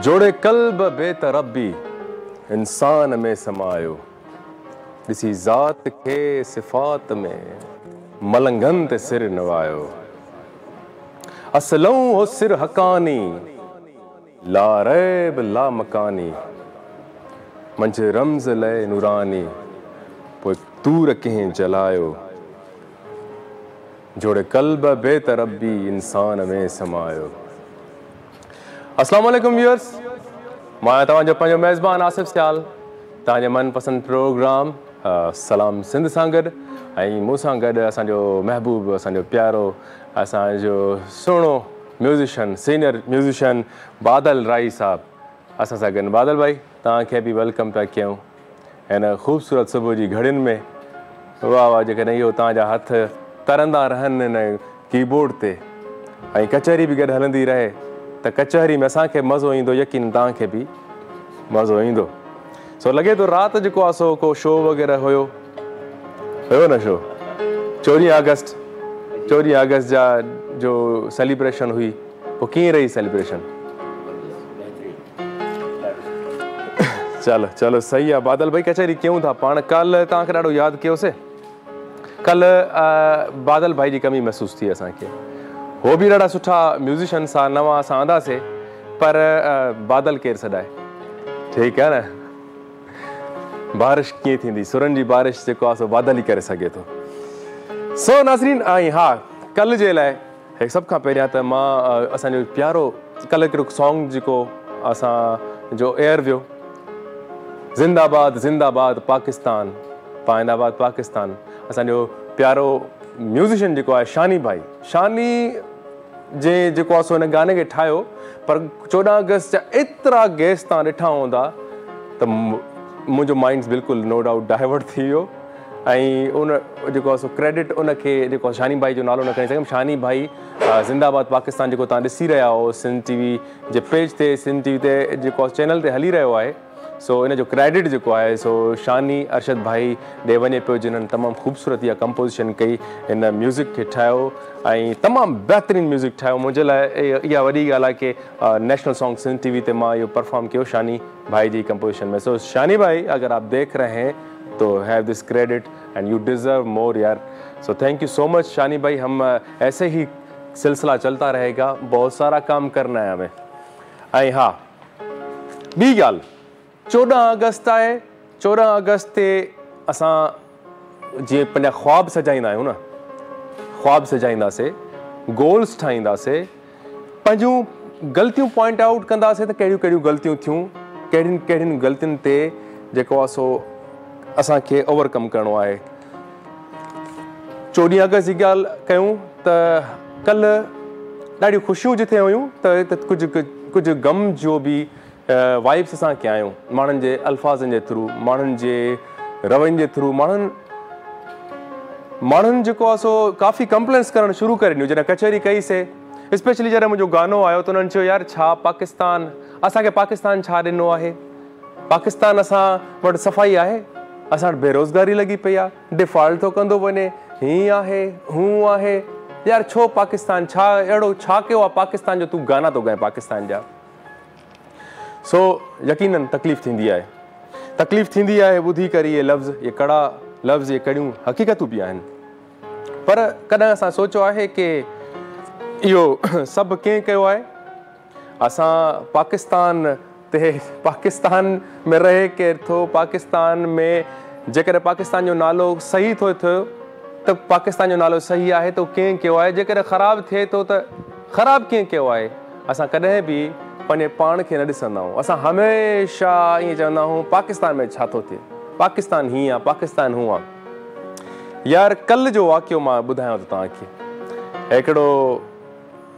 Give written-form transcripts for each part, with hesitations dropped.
जोड़े कल्ब बेतरब्बी इंसान में समायो, ॾिसी ज़ात खे सिफ़ात में मलंगन ते सिर नवायो। असलऊं हो सिर हकानी ला रैब ला मकानी, मंझ रम्ज़ लय नूरानी पोइ तूर कंहिं जलायो। जोड़े कल्ब बेतरब्बी इंसान में समायो। अस्सलाम वालेकुम व्यूअर्स, मां तव्हांजो पंहिंजो मेज़बान आसिफ़ सियाल, तव्हांजे मनपसंद प्रोग्राम सलाम सिंध सां गॾु ऐं मूंसां गॾु असांजो महबूब, असांजो प्यारो, असांजो सुहिणो म्यूज़िशन, सीनियर म्यूज़िशन बादल राई साहब असां सां गॾु। बादल भाई, तव्हांखे बि वेलकम पिया कयूं हिन ख़ूबसूरत सुबुह जी घड़ियुनि में। वाह वाह, जेकॾहिं इहो तव्हांजा हथ तरंदा रहनि हिन कीबोर्ड ते ऐं कचहरी बि गॾु हलंदी रहे त कचहरी में असांखे मज़ो ईंदो, यकीन तव्हांखे बि मज़ो ईंदो। सो लॻे थो राति जेको आहे सो को शो वग़ैरह हुयो न शो 14 अगस्त जा जो सेलिब्रेशन हुई, पोइ कीअं रही सेलिब्रेशन? चलो चलो सही आहे बादल भाई, कचहरी कयूं था पाण। कल्ह तव्हांखे ॾाढो यादि कयोसीं, कल्ह बादल भाई जी कमी महसूसु थी असांखे। हो बि ॾाढा सुठा म्यूज़िशन सां नवां असां आंदासीं, पर बादल केरु सॾाए, ठीकु आहे न। बारिश कीअं थींदी, सुरनि जी बारिश जेको आहे सो बादल ई करे सघे थो। सो नाज़रीन, ऐं हा, कल्ह जे लाइ सभ खां पहिरियां त मां असांजो प्यारो कल्ह हिकिड़ो सॉन्ग जेको असांजो एयर वियो, ज़िंदाबाद ज़िंदाबाद पाकिस्तान, पाइंदाबाद पाकिस्तान, असांजो प्यारो म्यूज़िशन जेको आहे शानी भाई, शानी जे जेको आहे सो हिन गाने खे ठाहियो। पर 14 अगस्त जा एतिरा गेस्ट तव्हां ॾिठा हूंदा त मुंहिंजो माइंड बिल्कुलु नो डाउट डाइवर्ट थी वियो। ऐं उन जेको आहे सो क्रेडिट उनखे, जेको शानी भाई जो नालो न खणी सघियुमि, शानी भाई ज़िंदाबाद पाकिस्तान जेको तव्हां ॾिसी रहिया हो सिंध टीवी जे पेज ते, सिंध टीवी ते जेको चैनल ते हली रहियो आहे, सो इन जो क्रेडिट जेको आहे सो शानी अरशद भाई ॾे वञे पियो, जिन्हनि तमामु ख़ूबसूरत इहा कंपोज़िशन कई, हिन म्यूज़िक खे ठाहियो ऐं तमामु बहितरीनु म्यूज़िक ठाहियो। मुंहिंजे लाइ इहा वॾी ॻाल्हि आहे कि नेशनल सॉन्ग सिंध टीवी ते मां इहो परफॉर्म कयो शानी भाई जी कंपोज़िशन में। सो शानी भाई, अगर आप देख रहे हैं तो have this credit and you deserve more यार। So thank you so much Shani भाई, हम ऐसे ही सिलसिला चलता रहेगा, बहुत सारा काम करना है हमें। ऐं हा, ॿी ॻाल्हि, 14 अगस्त आहे। 14 अगस्त ते असां जीअं पंहिंजा ख्वाब सजाईंदा आहियूं न, ख्वाब सजाईंदासीं, गोल्स ठाहींदासीं, पंहिंजूं ग़लतियूं पॉइंट आउट कंदासीं त कहिड़ियूं कहिड़ियूं ग़लतियूं थियूं, कहिड़ियुनि कहिड़ियुनि ग़लतियुनि ते जेको आहे सो असांखे ओवरकम करिणो आहे। 14 अगस्त जी ॻाल्हि कयूं त कल्ह ॾाढियूं ख़ुशियूं जिथे हुयूं त कुझु ग़म जो बि वाइब्स असां कया आहियूं, माण्हुनि जे अल्फाज़नि जे थ्रू, माण्हुनि जे रवैये जे थ्रू। माण्हुनि जेको आहे सो काफ़ी कंप्लेंट्स करणु शुरू करे ॾिनियूं जॾहिं कचहरी कईसीं, स्पेशली जॾहिं मुंहिंजो गानो आयो त उन्हनि चयो यार छा पाकिस्तान, असांखे पाकिस्तान छा ॾिनो आहे, पाकिस्तान असां वटि सफ़ाई आहे, असां वटि बेरोज़गारी लॻी पई आहे, डिफॉल्ट थो कंदो वञे, हीअं आहे हूअं आहे, यार छो पाकिस्तान, छा अहिड़ो छा कयो आहे पाकिस्तान जो तूं गाना थो ॻाए पाकिस्तान जा। सो यकीनन तकलीफ़ थींदी आहे ॿुधी करे इहे लफ़्ज़, इहे कड़ा लफ़्ज़, इहे कड़ियूं हक़ीक़तूं बि आहिनि। पर कॾहिं असां सोचियो आहे कि इहो सभु कंहिं कयो आहे? असां पाकिस्तान ते, पाकिस्तान में रहे केरु थो, पाकिस्तान में जेकॾहिं पाकिस्तान जो नालो सही थो थियो त पाकिस्तान जो नालो सही आहे त कंहिं कयो आहे, जेकॾहिं ख़राबु थिए थो त ख़राबु कंहिं कयो आहे। असां कॾहिं बि पंहिंजे पाण खे न ॾिसंदा आहियूं, असां हमेशह ईअं चवंदा आहियूं पाकिस्तान में छा थो थिए, पाकिस्तान हीअं आहे, पाकिस्तान हूअं आहे। यार कल्ह जो वाक़ियो मां ॿुधायांव थो तव्हांखे, हिकिड़ो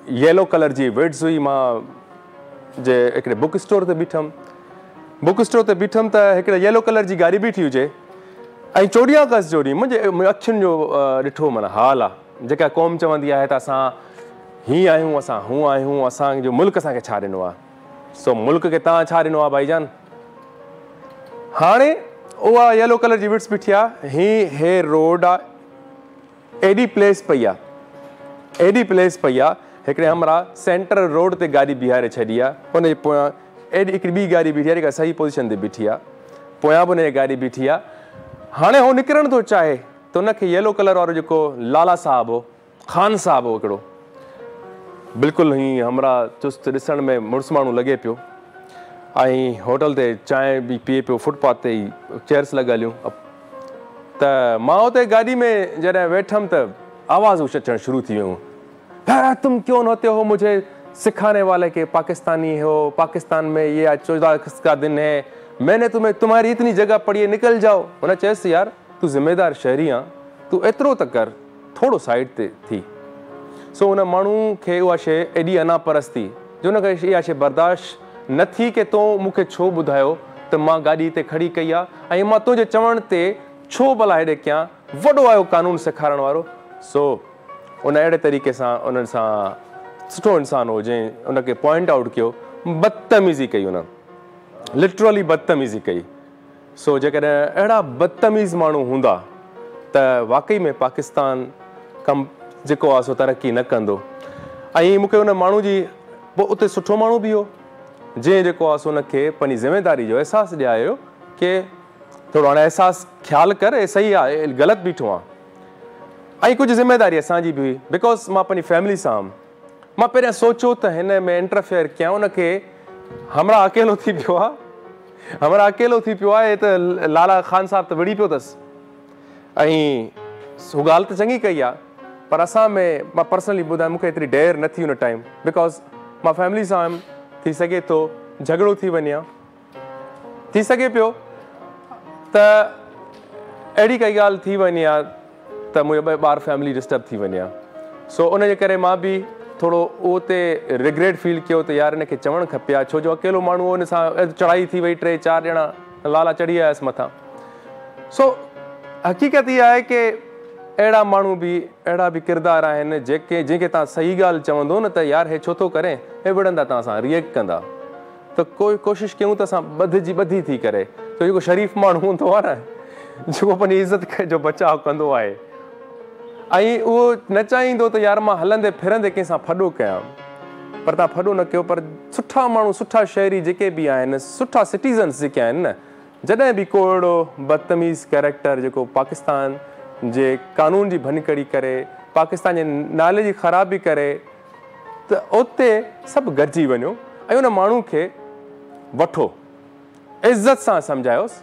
येलो कलर जी विड्स हुई, मां जे हिकिड़े बुक स्टोर ते बीठमि त हिकिड़े येलो कलर जी गाॾी बीठी हुजे ऐं 14 अगस्त जो ॾींहुं मुंहिंजे अखियुनि जो ॾिठो माना हाल आहे, जेका क़ौम चवंदी आहे त असां हीअं आहियूं, असां हूअं आहियूं, असांजो मुल्क असांखे छा ॾिनो आहे। सो मुल्क खे तव्हां छा ॾिनो आहे भाईजान? हाणे उहा येलो कलर जी विड्स बीठी आहे, हे रोड आहे, एॾी प्लेस पई आहे, हिकिड़े हमरा सेंट्रल रोड ते गाॾी बीहारे छॾी आहे, हुनजे पोयां एॾी हिकिड़ी ॿी गाॾी बीठी आहे जेका सही पोज़ीशन ते बीठी आहे, पोयां बि हुनजी गाॾी बीठी आहे। हाणे हू निकिरणु थो चाहे त हुनखे येलो कलर वारो जेको लाला साहब हो, ख़ान साहब हो हिकिड़ो, बिल्कुलु हीअं हमरा चुस्त ॾिसण में मुड़ुसु माण्हू लॻे पियो, ऐं होटल ते चांहि बि पीए पियो, फुटपाथ ते ई चेयर्स लॻियलूं। त मां हुते गाॾी में जॾहिं वेठमि त आवाज़ूं अचणु शुरू थी वियूं, तुम क्यों न होते हो मुझे सिखाने वाले के पाकिस्तानी हो, पाकिस्तान में ये आज 14 अगस्त का दिन है, मैंने तुम्हारी इतनी जगह पड़ी है, निकल जाओ। हुन चयसि यार तूं ज़िम्मेदार शहरी आहे, तूं एतिरो त कर, थोरो साइड ते थी। सो हुन माण्हू खे उहा शइ एॾी अनापरस्ती जो हुनखे इहा शइ बर्दाश्त न थी की तूं मूंखे छो ॿुधायो त मां गाॾी हिते खड़ी कई आहे ऐं मां तुंहिंजे चवण ते छो भला हेॾे कयां, वॾो आयो कानून सेखारण वारो। सो उन अहिड़े तरीक़े सां उन्हनि सां सुठो इंसानु हो जंहिं उनखे पॉइंट आउट कयो, बदतमीज़ी कई, हुन लिटरली बदतमीज़ी कई। सो जेकॾहिं अहिड़ा बदतमीज़ माण्हू हूंदा त वाक़ई में पाकिस्तान कम जेको आहे सो तरक़ी न कंदो। ऐं मूंखे हुन माण्हू जी पोइ उते सुठो माण्हू बि हो जंहिं जेको आहे सो हुनखे पंहिंजी ज़िमेदारी जो अहसासु ॾियारियो की थोरो हाणे अहसासु ख़्यालु कर, हे सही आहे, ग़लति बीठो आहे। ऐं कुझु ज़िमेदारी असांजी बि हुई, बिकॉज़ मां पंहिंजी फैमिली सां हुअमि। मां पहिरियां सोचियो त हिन में इंटरफेयर कयां, हुनखे हमरा अकेलो थी पियो आहे, हमरा अकेलो थी पियो आहे, त लाला ख़ान साहब त विड़ी पियो अथसि ऐं हू ॻाल्हि त चङी कई आहे, पर असां में मां पर्सनली ॿुधायां मूंखे एतिरी डेर न थी हुन टाइम, बिकॉज़ मां फैमिली सां हुयमि। थी सघे थो झगड़ो थी वञे, थी सघे पियो त अहिड़ी काई ॻाल्हि थी वञे आहे त मुंहिंजा ॿ ॿार फैमिली डिस्टर्ब थी वञे आहे। सो उनजे करे मां बि थोरो उहो ते रिग्रेट फील कयो त यार हिनखे चवणु खपे आहे, छो जो अकेलो माण्हू हुन सां चढ़ाई थी वई, 3-4 ॼणा लाला चढ़ी आयसि मथां। सो हक़ीक़त इहा आहे की अहिड़ा माण्हू बि, अहिड़ा बि किरदार आहिनि जंहिंखे तव्हां सही ॻाल्हि चवंदो न त यार हे छो थो करे, हे विढ़ंदा तव्हां सां, रिएक्ट कंदा, त कोशिशि कयूं त असां ॿधी थी करे। त जेको शरीफ़ माण्हू हूंदो आहे न, जेको पंहिंजी इज़त जो बचाव कंदो आहे ऐं उहो न चाहींदो त यार मां हलंदे फिरंदे कंहिंसां फॾो कयां, पर तव्हां फॾो न कयो। पर सुठा माण्हू, सुठा शहरी जेके बि आहिनि, सुठा सिटीज़न्स जेके आहिनि न, जॾहिं बि को अहिड़ो बदतमीज़ कैरेक्टर जेको पाकिस्तान जे कानून जी भनकड़ी करे, पाकिस्तान जे नाले जी ख़राबी करे, त उते सभु गॾिजी वञो ऐं उन माण्हू खे वठो, इज़त सां सम्झायोसि,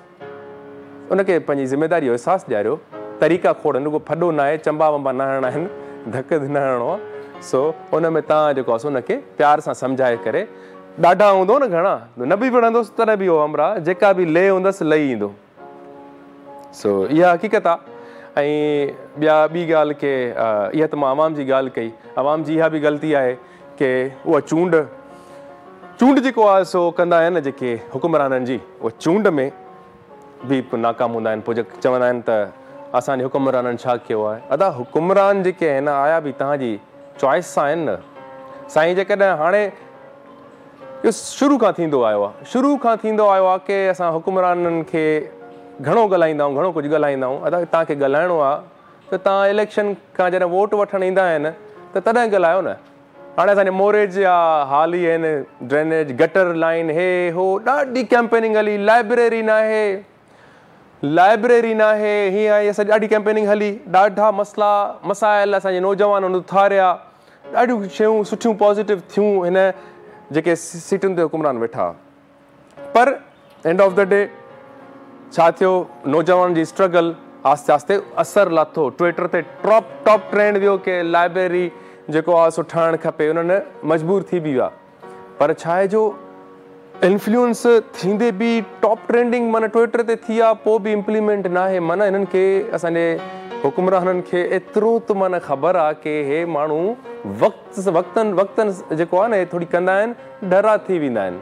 उनखे पंहिंजी ज़िमेदारी जो अहसासु ॾियारियो। तरीक़ा खोड़नि, रुगो फॾो न आहे, चंबा वंबा न हणणा आहिनि, धक न हणणो आहे। सो उन में तव्हां जेको आहे उनखे प्यार सां सम्झाए करे, ॾाढा हूंदो न घणा, न बि विढ़ंदुसि तॾहिं बि उहो हमरा जेका बि ले हूंदसि लही ईंदो। सो इहा हक़ीक़त आहे। ऐं ॿी ॻाल्हि के इहा त मां आवाम जी ॻाल्हि कई, आवाम जी इहा बि ग़लती आहे की उहा चूंड जेको आहे सो कंदा आहिनि जेके हुकुमराननि जी, उहा चूंड में बि नाकाम हूंदा आहिनि। पोइ चवंदा आहिनि त असांजे हुकुमराननि छा कयो आहे। अदा हुकुमरान जेके आहिनि आया बि तव्हांजी चॉइस सां आहिनि न साईं। जेकॾहिं हाणे इहो शुरू खां थींदो आयो आहे की असां हुकुमराननि खे घणो ॻाल्हाईंदा आहियूं, घणो कुझु ॻाल्हाईंदा आहियूं। अदा तव्हांखे ॻाल्हाइणो आहे त तव्हां इलेक्शन खां जॾहिं वोट वठणु ईंदा आहिनि त तॾहिं ॻाल्हायो न। हाणे असांजे मोरेज जा हाल ई आहिनि, ड्रेनेज, गटर लाइन, हे हो, ॾाढी कैंपेनिंग हली, लाइब्रेरी न आहे, हीअं आहे, असां ॾाढी कैंपेनिंग हली, ॾाढा मसाइल असांजे नौजवाननि उथारिया, ॾाढियूं शयूं सुठियूं पॉज़िटिव थियूं हिन जेके सीटुनि ते हुकुमरान वेठा। पर एंड ऑफ द डे छा थियो, नौजवान जी स्ट्रगल आस्ते आस्ते असरु लाथो। ट्विटर ते टॉप ट्रेंड वियो की लाइब्रेरी जेको आहे सो ठहणु खपे, उन्हनि मजबूर थी बि विया। पर छा आहे जो इन्फ्लुएंस थींदे बि टॉप ट्रेंडिंग माना ट्विटर ते थी आहे, पोइ बि इम्प्लीमेंट न आहे। माना हिननि खे, असांजे हुकुमराननि खे एतिरो त माना ख़बर आहे की हे माण्हू वक़्तनि जेको आहे न, हे थोरी कंदा आहिनि, डरा थी वेंदा आहिनि,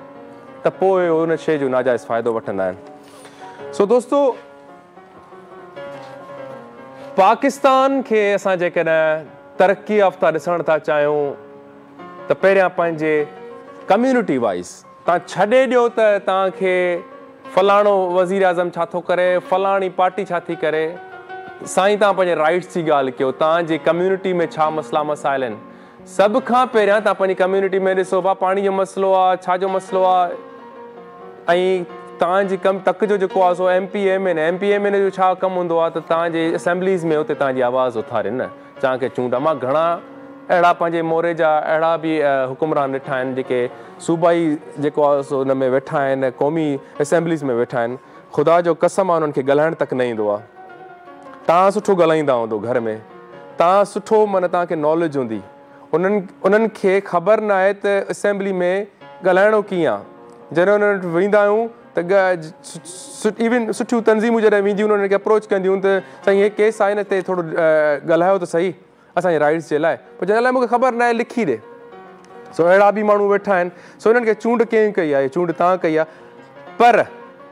त पोइ हुन शइ जो नाजाइज़ फ़ाइदो वठंदा आहिनि। सो दोस्तो, पाकिस्तान खे असां जेकॾहिं तरक़ी याफ़्ता ॾिसण था चाहियूं त पहिरियां पंहिंजे कम्यूनिटी वाइज़ तव्हां छॾे ॾियो त तव्हांखे फलाणो वज़ीर आज़म छा थो करे, फलाणी पार्टी छा थी करे। साईं तव्हां पंहिंजे राइट्स जी ॻाल्हि कयो, तव्हांजी कम्यूनिटी में छा मसइला मसाइल आहिनि। सभ खां पहिरियां तव्हां पंहिंजी कम्यूनिटी में ॾिसो, पाणी जो मसइलो आहे, छा जो मसइलो आहे, ऐं तव्हांजी कमु तक जो जेको आहे सो MPMN जो छा कमु हूंदो आहे त तव्हांजे असेंबलीज़ में उते तव्हांजी आवाज़ु उथारे न तव्हांखे चूंड। मां घणा अहिड़ा पंहिंजे मोरे जा अहिड़ा बि हुकुमरान ॾिठा आहिनि जेके सूबाई जेको आहे सो हुन में वेठा आहिनि, क़ौमी असेंबलीज़ में वेठा आहिनि, ख़ुदा जो कसम आहे उन्हनि खे ॻाल्हाइण तक न ईंदो आहे। तव्हां सुठो ॻाल्हाईंदा हूंदो घर में, तव्हां सुठो माना तव्हांखे नॉलेज हूंदी, उन्हनि खे ख़बर न आहे त असेंबली में ॻाल्हाइणो कीअं आहे। जॾहिं उन्हनि वटि वेंदा आहियूं त इवन सुठियूं तंज़ीमूं जॾहिं वेंदियूं उन्हनि खे अप्रोच कंदियूं त साईं हे केस आहे न ते थोरो ॻाल्हायो त सही असांजे राइट्स जे लाइ, पर जंहिं लाइ मूंखे ख़बर न आहे लिखी ॾे। सो अहिड़ा बि माण्हू वेठा आहिनि। सो हिननि खे चूंड कंहिं कई आहे, चूंड तव्हां कई आहे।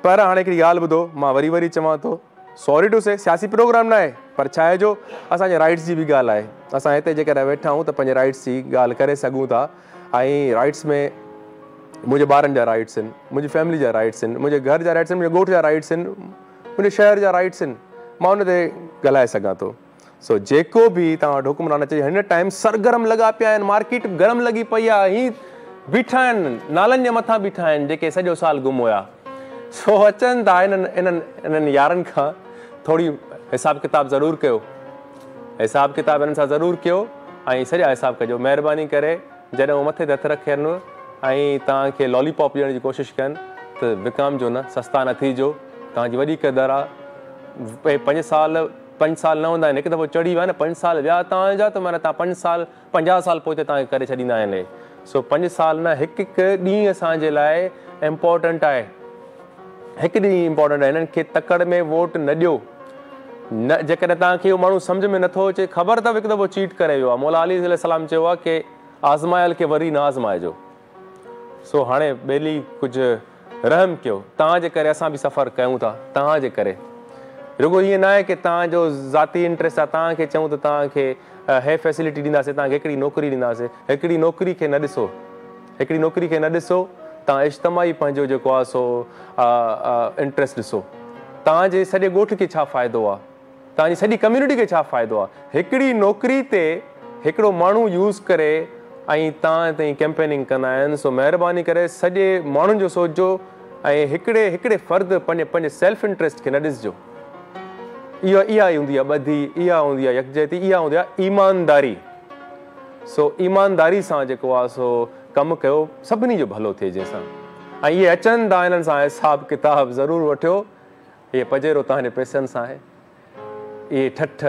पर हाणे हिकिड़ी ॻाल्हि ॿुधो, मां वरी चवां थो, सॉरी टू से सियासी प्रोग्राम न आहे, पर छा आहे जो असांजे राइट्स जी बि ॻाल्हि आहे। असां हिते जेकॾहिं वेठा आहियूं त पंहिंजे राइट्स जी ॻाल्हि करे सघूं था। ऐं राइट्स में मुंहिंजे ॿारनि जा राइट्स आहिनि, मुंहिंजी फैमिली जा राइट्स आहिनि, मुंहिंजे घर जा राइट्स आहिनि, मुंहिंजे ॻोठ जा राइट्स आहिनि, मुंहिंजे शहर जा राइट्स आहिनि, मां हुन ते ॻाल्हाए सघां थो। सो जेको बि तव्हां वटि हुकुमरान अचे, हिन टाइम सरगर्म लॻा पिया आहिनि, मार्केट गरम लॻी पई आहे, हीअ बीठा आहिनि नालनि जे मथां बीठा आहिनि जेके सॼो साल गुम हुया। सो अचनि था इन्हनि यारनि खां थोरी हिसाब किताब ज़रूरु कयो, हिसाब किताब हिननि सां ज़रूरु कयो ऐं सॼा हिसाब कजो। महिरबानी करे जॾहिं उहो मथे ते हथु रखनि ऐं तव्हांखे लॉलीपॉप ॾियण जी कोशिशि कनि त विकामजो न, सस्ता न थीजो। तव्हांजी वॾी क़दर आहे। 5 साल न हूंदा आहिनि, हिकु दफ़ो चढ़ी विया न 5 साल विया तव्हांजा त माना तव्हां 5 साल 50 साल पोइ तव्हांखे करे छॾींदा आहिनि। सो 5 साल न, हिकु ॾींहुं असांजे लाइ इम्पोर्टेंट आहे, हिकु ॾींहुं इम्पोर्टेंट आहे। हिननि खे तकड़ में वोट न ॾियो न। जेकॾहिं तव्हांखे उहो माण्हू सम्झ में नथो अचे, ख़बर अथव हिकु दफ़ो चीट करे वियो आहे। मौला अली अलैहिस्सलाम चयो आहे की आज़मायल खे वरी न आज़माइजो। सो हाणे ॿेली कुझु रहम कयो, तव्हांजे करे असां बि सफ़र कयूं था, तव्हांजे करे। रुगो ईअं न आहे की तव्हांजो ज़ाती इंट्रस्ट आहे, तव्हांखे चऊं त तव्हांखे हे फैसिलिटी ॾींदासीं, तव्हांखे हिकिड़ी नौकिरी ॾींदासीं। हिकिड़ी नौकिरी खे न ॾिसो, हिकिड़ी नौकिरी खे न ॾिसो, तव्हां इज्तमाही पंहिंजो जेको आहे सो इंट्रस्ट ॾिसो। तव्हांजे सॼे ॻोठ खे छा फ़ाइदो आहे, तव्हांजी सॼी कम्यूनिटी खे छा फ़ाइदो आहे। हिकिड़ी नौकिरी ते हिकिड़ो माण्हू यूज़ करे ऐं तव्हां ताईं कैंपेनिंग कंदा आहिनि। सो महिरबानी करे सॼे माण्हुनि जो सोचिजो ऐं हिकिड़े फ़र्द पंहिंजे सेल्फ इंट्रस्ट खे न ॾिसिजो। इहा हूंदी आहे ॿधी, इहा हूंदी आहे यकजहती, इहा हूंदी आहे ईमानदारी। सो ईमानदारी सां जेको आहे सो कमु कयो, सभिनी जो भलो थिए जंहिंसां। ऐं इहे अचनि था, हिननि सां हिसाब किताब ज़रूरु वठियो। इहे पजेरो तव्हांजे पैसनि सां आहे, इहे ठठ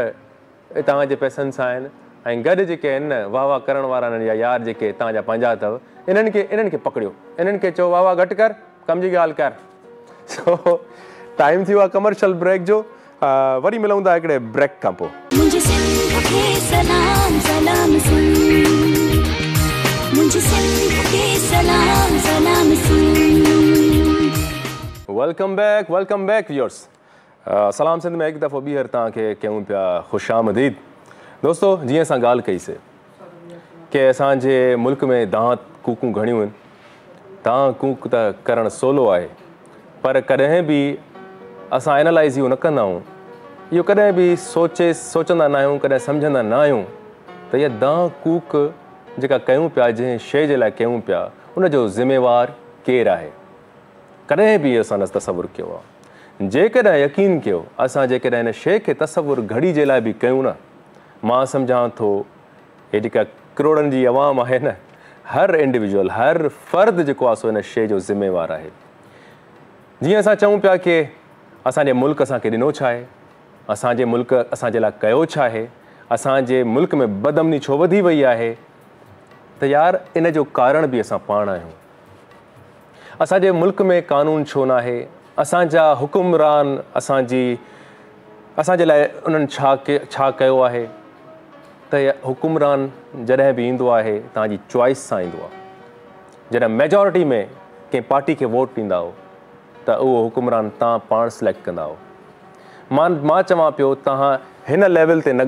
तव्हांजे पैसनि सां आहिनि। ऐं गॾु जेके आहिनि न वाह वाह करण वारा हिननि जा यार जेके तव्हांजा पंहिंजा अथव, इन्हनि खे पकड़ियो, इन्हनि खे चओ वाह वाह घटि कर, कम जी ॻाल्हि कर। सो टाइम थी वियो आहे कमर्शियल ब्रेक जो, वरी मिलूं था हिकिड़े ब्रेक खां पोइ। Welcome back viewers. सलाम सिंध में हिकु दफ़ो ॿीहर तव्हांखे कयूं पिया ख़ुशि आमदीद। दोस्तो, जीअं असां ॻाल्हि कईसीं की असांजे मुल्क में दांह कूकूं घणियूं आहिनि। दांह कूक त करणु सवलो आहे, पर कॾहिं बि असां एनालाइज़ इहो न कंदा आहियूं, इहो कॾहिं बि सोचंदा न आहियूं, कॾहिं सम्झंदा न आहियूं त इहा दांह कूक जेका कयूं पिया, जंहिं शइ जे लाइ कयूं पिया, उनजो ज़िम्मेवारु केरु आहे। कॾहिं बि असां न तसवुरु कयो आहे। जेकॾहिं यकीन कयो, असां जेकॾहिं हिन शइ खे तसवुरु घड़ी जे लाइ बि कयूं न, मां सम्झां थो हे जेका करोड़नि जी अवाम आहे न, हर इंडिविजुअल, हर फ़र्द जेको आहे सो हिन शइ जो ज़िम्मेवारु आहे। जीअं असां चऊं पिया की असांजे मुल्क असांखे ॾिनो छा आहे, असांजे मुल्क असांजे लाइ कयो छा आहे, असांजे मुल्क में बदअमनी छो वधी वई आहे, त यार इन जो कारण बि असां पाण आहियूं। असांजे मुल्क में कानून छो न आहे, असांजा हुकुमरान असांजे लाइ उन्हनि छा कयो आहे। त हुकुमरान जॾहिं बि ईंदो आहे तव्हांजी चॉइस सां ईंदो आहे। जॾहिं मेजॉरिटी में कंहिं पार्टी खे वोट ॾींदा हो त उहो हुकुमरान तव्हां पाण सिलेक्ट कंदा हो। मां चवां पियो, तव्हां हिन लेवल ते न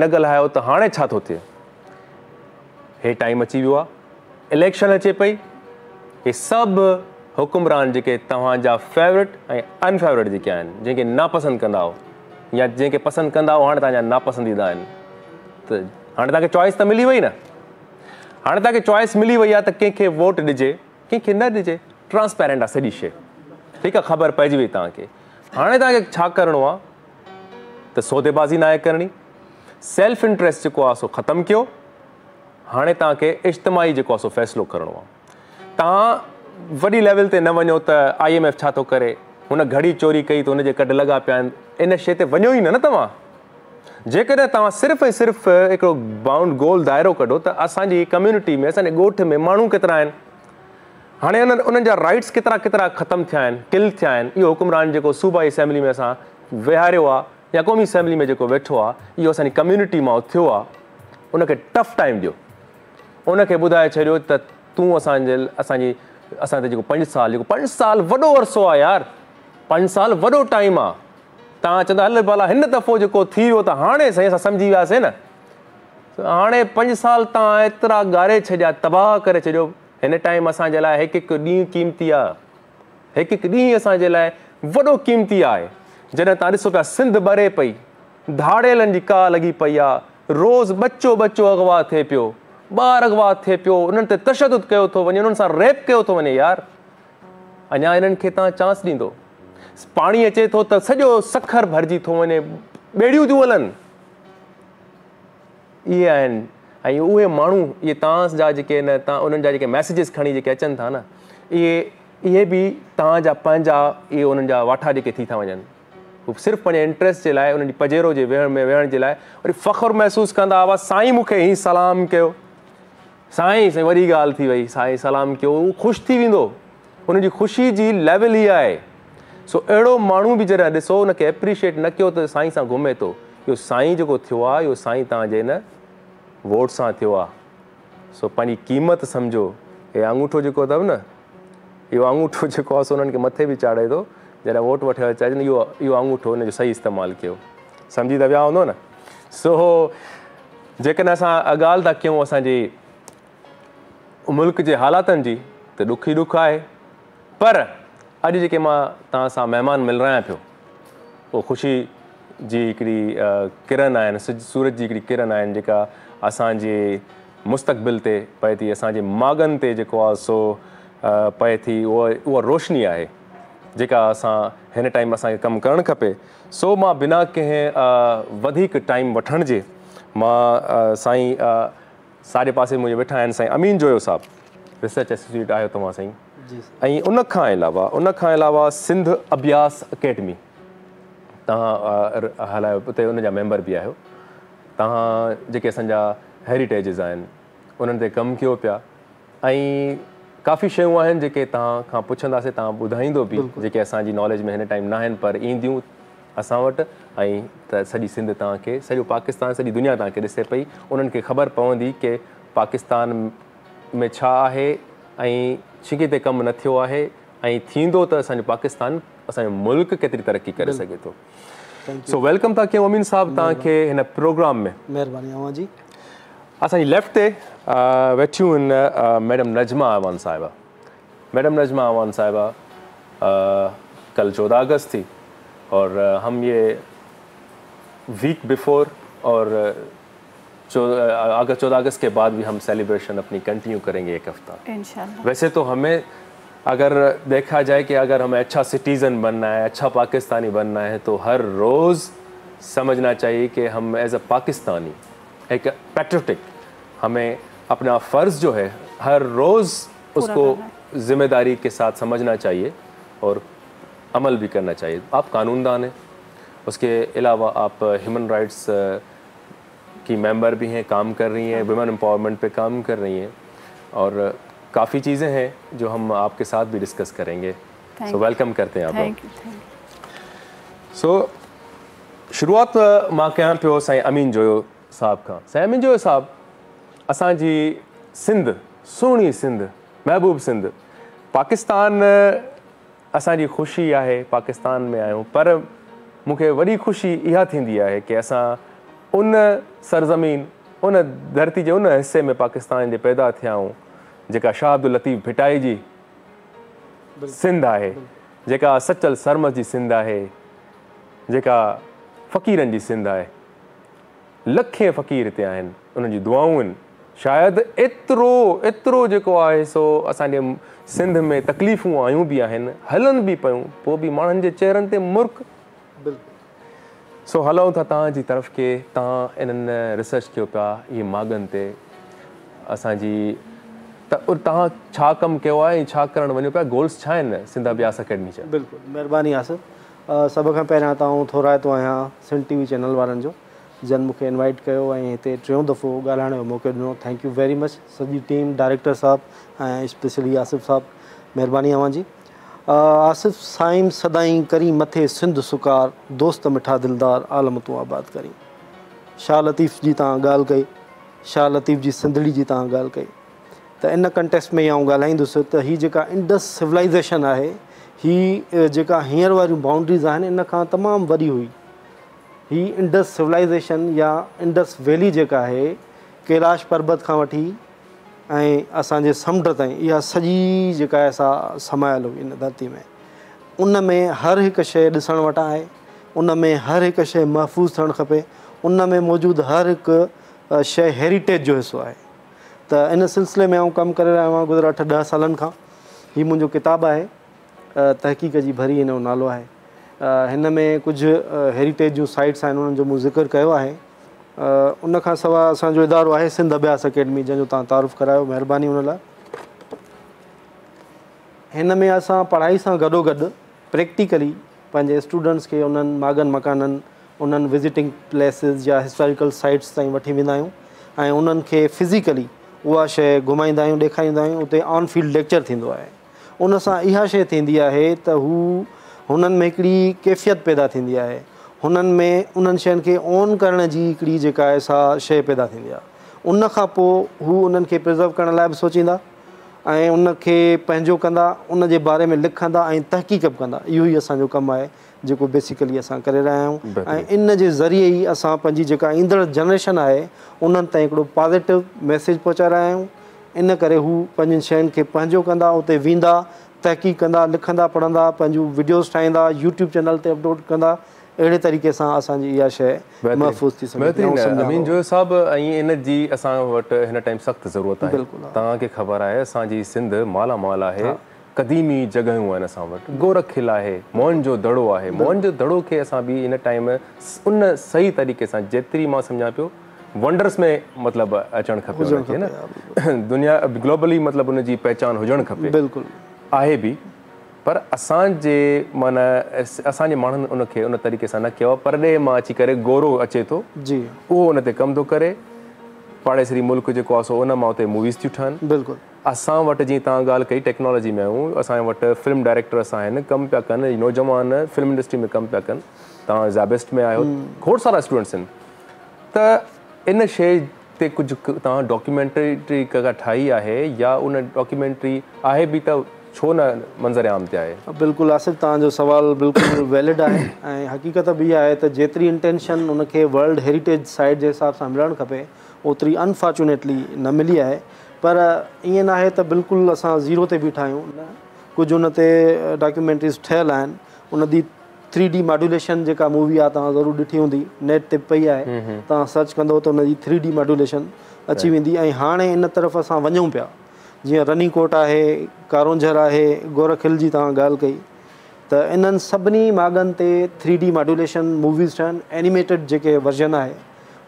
ॻाल्हायो त हाणे छा थो थिए। हे टाइम अची वियो आहे, इलेक्शन अचे पई, हे सभु हुकुमरान जेके तव्हांजा फेवरेट ऐं अनफेवरेट जेके आहिनि, जंहिंखे नापसंदि कंदा हो या जंहिंखे पसंदि कंदा हो, हाणे तव्हांजा नापसंदीदा आहिनि। त हाणे तव्हांखे चॉइस त मिली वई न। हाणे तव्हांखे चॉइस मिली वई आहे त कंहिंखे वोट ॾिजे, कंहिंखे न ॾिजे। ट्रांसपेरेंट आहे सॼी शइ, ठीकु आहे, ख़बर पइजी वई तव्हांखे। हाणे तव्हांखे छा करिणो आहे त सौदेबाज़ी न आहे करणी, सेल्फ इंट्रस्ट जेको आहे सो ख़तमु कयो। हाणे तव्हांखे इज्तिमाही जेको आहे सो फ़ैसिलो करिणो आहे। तव्हां वॾी लेवल ते न वञो त IMF छा थो करे, हुन घड़ी चोरी कई त हुनजे कढ लॻा पिया आहिनि, इन शइ ते वञो ई न तव्हां। जेकॾहिं तव्हां सिर्फ़ु ऐं सिर्फ़ु हिकिड़ो बाउंड गोल दाइरो कढो त असांजी कम्यूनिटी में, असांजे ॻोठ में माण्हू केतिरा आहिनि, हाणे उन्हनि जा राइट्स केतिरा केतिरा ख़तमु थिया आहिनि, किल थिया आहिनि, इहो हुकुमरान जेको सूबाई असेंबली में असां विहारियो आहे या क़ौमी असेंबली में जेको वेठो आहे, इहो असांजी कम्यूनिटी मां थियो आहे। उनखे टफ टाइम ॾियो, उनखे ॿुधाए छॾियो त तूं असां ते जेको 5 साल वॾो अरसो आहे यार, 5 साल वॾो टाइम आहे। तव्हां चवंदा हल भला हिन दफ़ो जेको थी वियो त हाणे साईं असां सम्झी वियासीं न, हाणे 5 साल तव्हां एतिरा ॻारे छॾिया, तबाह करे छॾियो। हिन टाइम असांजे लाइ हिकु हिकु ॾींहुं क़ीमती आहे, हिकु हिकु ॾींहुं असांजे लाइ वॾो क़ीमती आहे। जॾहिं तव्हां ॾिसो पिया सिंध ॿरे पई, धाड़ेलनि जी का लॻी पई आहे, रोज़ बच्चो अगवा थिए पियो, ॿार अगवा थिए पियो, उन्हनि ते तशदुद कयो थो वञे, उन्हनि सां रेप कयो थो वञे यार। अञा इन्हनि खे तव्हां चांस ॾींदो? पाणी अचे थो त सॼो सखर भरिजी थो वञे, ॿेड़ियूं थियूं हलनि। इहे आहिनि, ऐं उहे माण्हू, इहे तव्हां जेके न तव्हां उन्हनि जा जेके मैसेजिस खणी जेके अचनि था न, इहे बि तव्हांजा पंहिंजा, इहे उन्हनि जा वाठा जेके थी था वञनि। हू सिर्फ़ु पंहिंजे इंट्रस्ट जे लाइ, उन्हनि जी पजेरो जे वेहण जे लाइ वरी फ़ख़्रु महसूसु कंदा हुआ, साईं मूंखे हीअं सलाम कयो, साईं वॾी ॻाल्हि थी वई, साईं सलाम कयो, उहो ख़ुशि थी वेंदो। हुनजी ख़ुशी जी लेवल ई आहे। सो अहिड़ो माण्हू बि जॾहिं ॾिसो, हुनखे एप्रिशिएट न कयो त साईं सां घुमे थो। इहो साईं जेको थियो आहे, इहो साईं तव्हांजे न वोट सां थियो आहे। सो पंहिंजी क़ीमत सम्झो। हे अंगूठो जेको अथव न, इहो अंगूठो जेको आहे सो उन्हनि खे मथे बि चाढ़े थो, जॾहिं वोट वठणु चाहिनि, इहो अंगूठो हिनजो सही इस्तेमालु कयो। सम्झी त विया हूंदो न। सो जेकॾहिं असां ॻाल्हि था कयूं असांजे मुल्क जे हालातनि जी, त ॾुख ई ॾुख आहे। पर अॼु जेके मां तव्हां सां महिमान मिल रहियां पियो, उहो ख़ुशी जी हिकिड़ी किरण आहिनि, सूरज जी हिकिड़ी किरण आहिनि, जेका असांजे मुस्तक़बिल ते पए थी, असांजे मागनि ते जेको आहे सो पए थी। उहा रोशनी आहे जेका असां हिन टाइम असांखे कमु करणु खपे। सो मां बिना कंहिं वधीक टाइम वठण जे, मां साईं साॼे पासे मुंहिंजे वेठा आहिनि साईं अमीन जोयो साहिबु, रिसर्च एसोसिएट आहियो तव्हां साईं। ऐं उनखां अलावा सिंध अभ्यास अकेडमी तव्हां हलायो, उते उनजा मेंबर बि आहियो। तव्हां जेके असांजा हेरिटेजिस आहिनि उन्हनि ते कमु कयो पिया, ऐं काफ़ी शयूं आहिनि जेके तव्हां खां पुछंदासीं, तव्हां ॿुधाईंदो बि, जेके असांजी नॉलेज में हिन टाइम न आहिनि पर ईंदियूं असां वटि। ऐं त सॼी सिंध तव्हांखे, सॼो पाकिस्तान, सॼी दुनिया तव्हांखे ॾिसे पई, उन्हनि खे ख़बर पवंदी की पाकिस्तान में छा आहे ऐं छिके ते कमु न थियो आहे, ऐं थींदो त असांजो पाकिस्तान, असांजो मुल्क केतिरी तरक़ी करे सघे थो। सो वेलकम था कयूं अमीन साहिबु तव्हांखे हिन प्रोग्राम में। महिरबानी अवां जी। असांजी लेफ्ट ते वेठियूं आहिनि मैडम नजमा अवान साहिबा। मैडम नजमा अवान साहिबा कल 14 अगस्त थी, और हम ये वीक बिफोर और 14 अगस्त के बाद भी हम सेलिब्रेशन अपनी कंटिन्यू करेंगे 1 हफ्ता इंशाल्लाह। वैसे तो हमें अगर देखा जाए कि अगर हमें अच्छा सिटीज़न बनना है, अच्छा पाकिस्तानी बनना है, तो हर रोज़ समझना चाहिए कि हम एज अ पाकिस्तानी, एक पैट्रियोटिक, हमें अपना फ़र्ज़ जो है हर रोज़ उसको ज़िम्मेदारी के साथ समझना चाहिए और अमल भी करना चाहिए। आप कानूनदान हैं, उसके अलावा आप ह्यूमन राइट्स की मेंबर भी हैं, काम कर रही हैं, वुमेन एम्पावरमेंट पे काम कर रही हैं, और काफ़ी चीज़ें हैं जो हम आपके साथ भी डिस्कस करेंगे। सो वेलकम करते हैं आप। सो शुरुआत मां कयां पियो साईं अमीन जोयो साहब खां। साईं अमीन जोयो साहब, असांजी सिंध, सुहिणी सिंध, महबूब सिंध, पाकिस्तान असांजी ख़ुशी आहे, पाकिस्तान में आहियूं, पर मूंखे वॾी ख़ुशी इहा थींदी आहे कि असां उन सरज़मीन, उन धरती जे उन हिसे में पाकिस्तान जे पैदा थिया आहियूं जेका शाह अब्दुल लतीफ़ भिटाई जी सिंध आहे, जेका सचल सरमद जी सिंध आहे, जेका फ़क़ीरनि जी सिंध आहे। लखे फ़क़ीर हिते आहिनि, उन्हनि जी दुआऊं आहिनि, शायदि एतिरो जेको आहे सो असांजे सिंध में तकलीफ़ूं आयूं बि आहिनि, हलनि बि पियूं, पोइ बि माण्हुनि जे चेहरनि ते मुर्क। सो हलूं था तव्हांजी तरफ़ के तव्हां इन्हनि रिसर्च कयो पिया इहे मागनि ते असांजी, त तव्हां छा कमु कयो आहे ऐं छा करणु वञो पिया, गोल्स छा आहिनि सिंध अभ्यास अकेडमी जा? बिल्कुलु, महिरबानी आसिफ। सभ खां पहिरियां तव्हां थोराइतो आहियां सिंध TV चैनल वारनि जो, जन मूंखे इनवाइट कयो ऐं हिते 3 दफ़ो ॻाल्हाइण जो मौक़ो ॾिनो। थैंक यू वेरी मच सॼी टीम, डायरेक्टर साहब ऐं स्पेशली आसिफ साहब, महिरबानी अव्हांजी। आसिफ साईं सदाईं करी मथे सिंध सुकार, दोस्त मिठा दिलदार, आलम तूं आबाद करी। शाह लतीफ़ जी तव्हां ॻाल्हि कई, शाह लतीफ़ जी सिंधड़ी जी तव्हां ॻाल्हि कई, त इन कंटेक्स्ट में आउं ॻाल्हाईंदुसि त हीअ जेका इंडस सिविलाइज़ेशन आहे, ही जेका हींअर वारियूं बाउंड्रीज़ आहिनि इन खां तमामु वॾी हुई। ही इंडस सिविलाइज़ेशन या इंडस वैली जेका आहे, कैलाश पर्बत खां वठी ऐं असांजे समुंड ताईं, इहा सॼी जेका आहे सा समायल हुई इन धरती में। उन में हर हिकु शइ ॾिसण वटां आहे, उन में हर हिकु शइ महफ़ूज़ थियणु खपे, उन में मौजूदु हर हिकु शइ हेरिटेज जो हिसो आहे। त इन सिलसिले में आउं कमु करे रहियो आहियां गुज़िरियल 8-10 सालनि खां। हीउ मुंहिंजो किताबु आहे, तहक़ीक़ जी भरी हिन जो नालो आहे। हिन में कुझु हेरिटेज जूं साइट्स आहिनि, उन्हनि जो मूं ज़िक्र कयो आहे। उन खां सवाइ असांजो इदारो आहे सिंध अभ्यास अकेडमी, जंहिंजो तव्हां तारुफ़ करायो, महिरबानी उन लाइ। हिन में असां पढ़ाई सां गॾोगॾु प्रैक्टिकली पंहिंजे स्टूडेंट्स खे उन्हनि मागनि मकाननि, उन्हनि विज़िटिंग प्लेसिस या हिस्टोरिकल साइट्स ताईं वठी वेंदा आहियूं ऐं उन्हनि खे फिज़िकली उहा शइ घुमाईंदा आहियूं, ॾेखारींदा आहियूं। उते ऑन फील्ड लेक्चर थींदो आहे। उन सां इहा शइ थींदी आहे त हुननि में हिकिड़ी कैफ़ियत पैदा थींदी आहे, हुननि में उन्हनि शयुनि खे ऑन करण जी हिकिड़ी जेका आहे सा शइ पैदा थींदी आहे। उन खां पोइ हू उन्हनि खे प्रिज़र्व करण लाइ बि सोचींदा ऐं उनखे पंहिंजो कंदा, उन जे बारे में लिखंदा ऐं तहक़ीक़ बि कंदा। इहो ई असांजो कमु आहे जेको बेसिकली असां करे रहिया आहियूं ऐं इन जे ज़रिए ई असां पंहिंजी जेका ईंदड़ जनरेशन आहे उन्हनि ताईं हिकिड़ो पॉज़िटिव मैसेज पहुचाए रहिया आहियूं। इन करे हू पंहिंजियुनि शयुनि खे पंहिंजो कंदा, उते वेंदा, तहक़ीक़ कंदा, लिखंदा, पढ़ंदा, पंहिंजूं वीडियोज़ ठाहींदा, यूट्यूब चैनल ते अपलोड कंदा। अहिड़े तरीक़े सां असांजी इहा शइ महफ़ूज़ थी सघे। अमीन जो साहब, ऐं इन जी असां वटि हिन टाइम सख़्तु ज़रूरत आहे। तव्हांखे ख़बर आहे असांजी सिंध मालामाल आहे, क़दीमी जॻहियूं आहिनि असां वटि, गोरखिल आहे, मोहनजो दड़ो आहे। मोहनजो दड़ो खे असां बि हिन टाइम उन सही तरीक़े सां, जेतिरी मां सम्झां पियो, वंडर्स में मतिलबु अचणु खपे हुनखे न, दुनिया ग्लोबली मतिलबु उनजी पहचान हुजणु खपे। बिल्कुलु आहे बि, पर असांजे माना असांजे माण्हुनि उनखे उन तरीक़े सां न कयो आहे। परॾे मां अची करे गोरो अचे थो जी, उहो उन ते कमु थो करे। पाड़ेसरी मुल्क जेको आहे सो उन मां उते मूवीज़ थियूं ठहनि। बिल्कुलु असां वटि जीअं तव्हां ॻाल्हि कई टेक्नोलॉजी में आहियूं, असां वटि फिल्म डायरेक्टर्स आहिनि, कमु पिया कनि, नौजवान फिल्म इंडस्ट्री में कमु पिया कनि। तव्हां ज़ाबिस्ट में आहियो, खोड़ सारा स्टूडेंट्स आहिनि। त इन शइ ते कुझु तव्हां डॉक्यूमेंट्री ठाही आहे या उन डॉक्यूमेंट्री आहे बि त छो न मंज़र आम ते आहे? बिल्कुलु आसिफ, तव्हांजो सुवालु बिल्कुलु वैलिड आहे ऐं हक़ीक़त बि इहा आहे त जेतिरी इंटेंशन उनखे वर्ल्ड हेरिटेज साइट जे हिसाब सां मिलणु खपे, ओतिरी अनफॉर्चुनेटली न मिली आहे। पर ईअं न आहे त बिल्कुलु असां ज़ीरो ते बीठा आहियूं। कुझु उन ते डॉक्यूमेंट्रीज़ ठहियलु आहिनि। उन जी 3D मॉड्यूलेशन जेका मूवी आहे तव्हां ज़रूरु ॾिठी हूंदी, नेट ते पई आहे, तव्हां सर्च कंदो त उन जी 3D मॉड्यूलेशन अची वेंदी। ऐं हाणे इन तरफ़ असां वञूं पिया, जीअं रनीकोट आहे, कारोंझर आहे, गोरखिल जी तव्हां ॻाल्हि कई, त इन्हनि सभिनी मागनि ते 3D मॉड्यूलेशन मूवीज़ ठहनि, एनिमेटेड जेके वर्जन आहे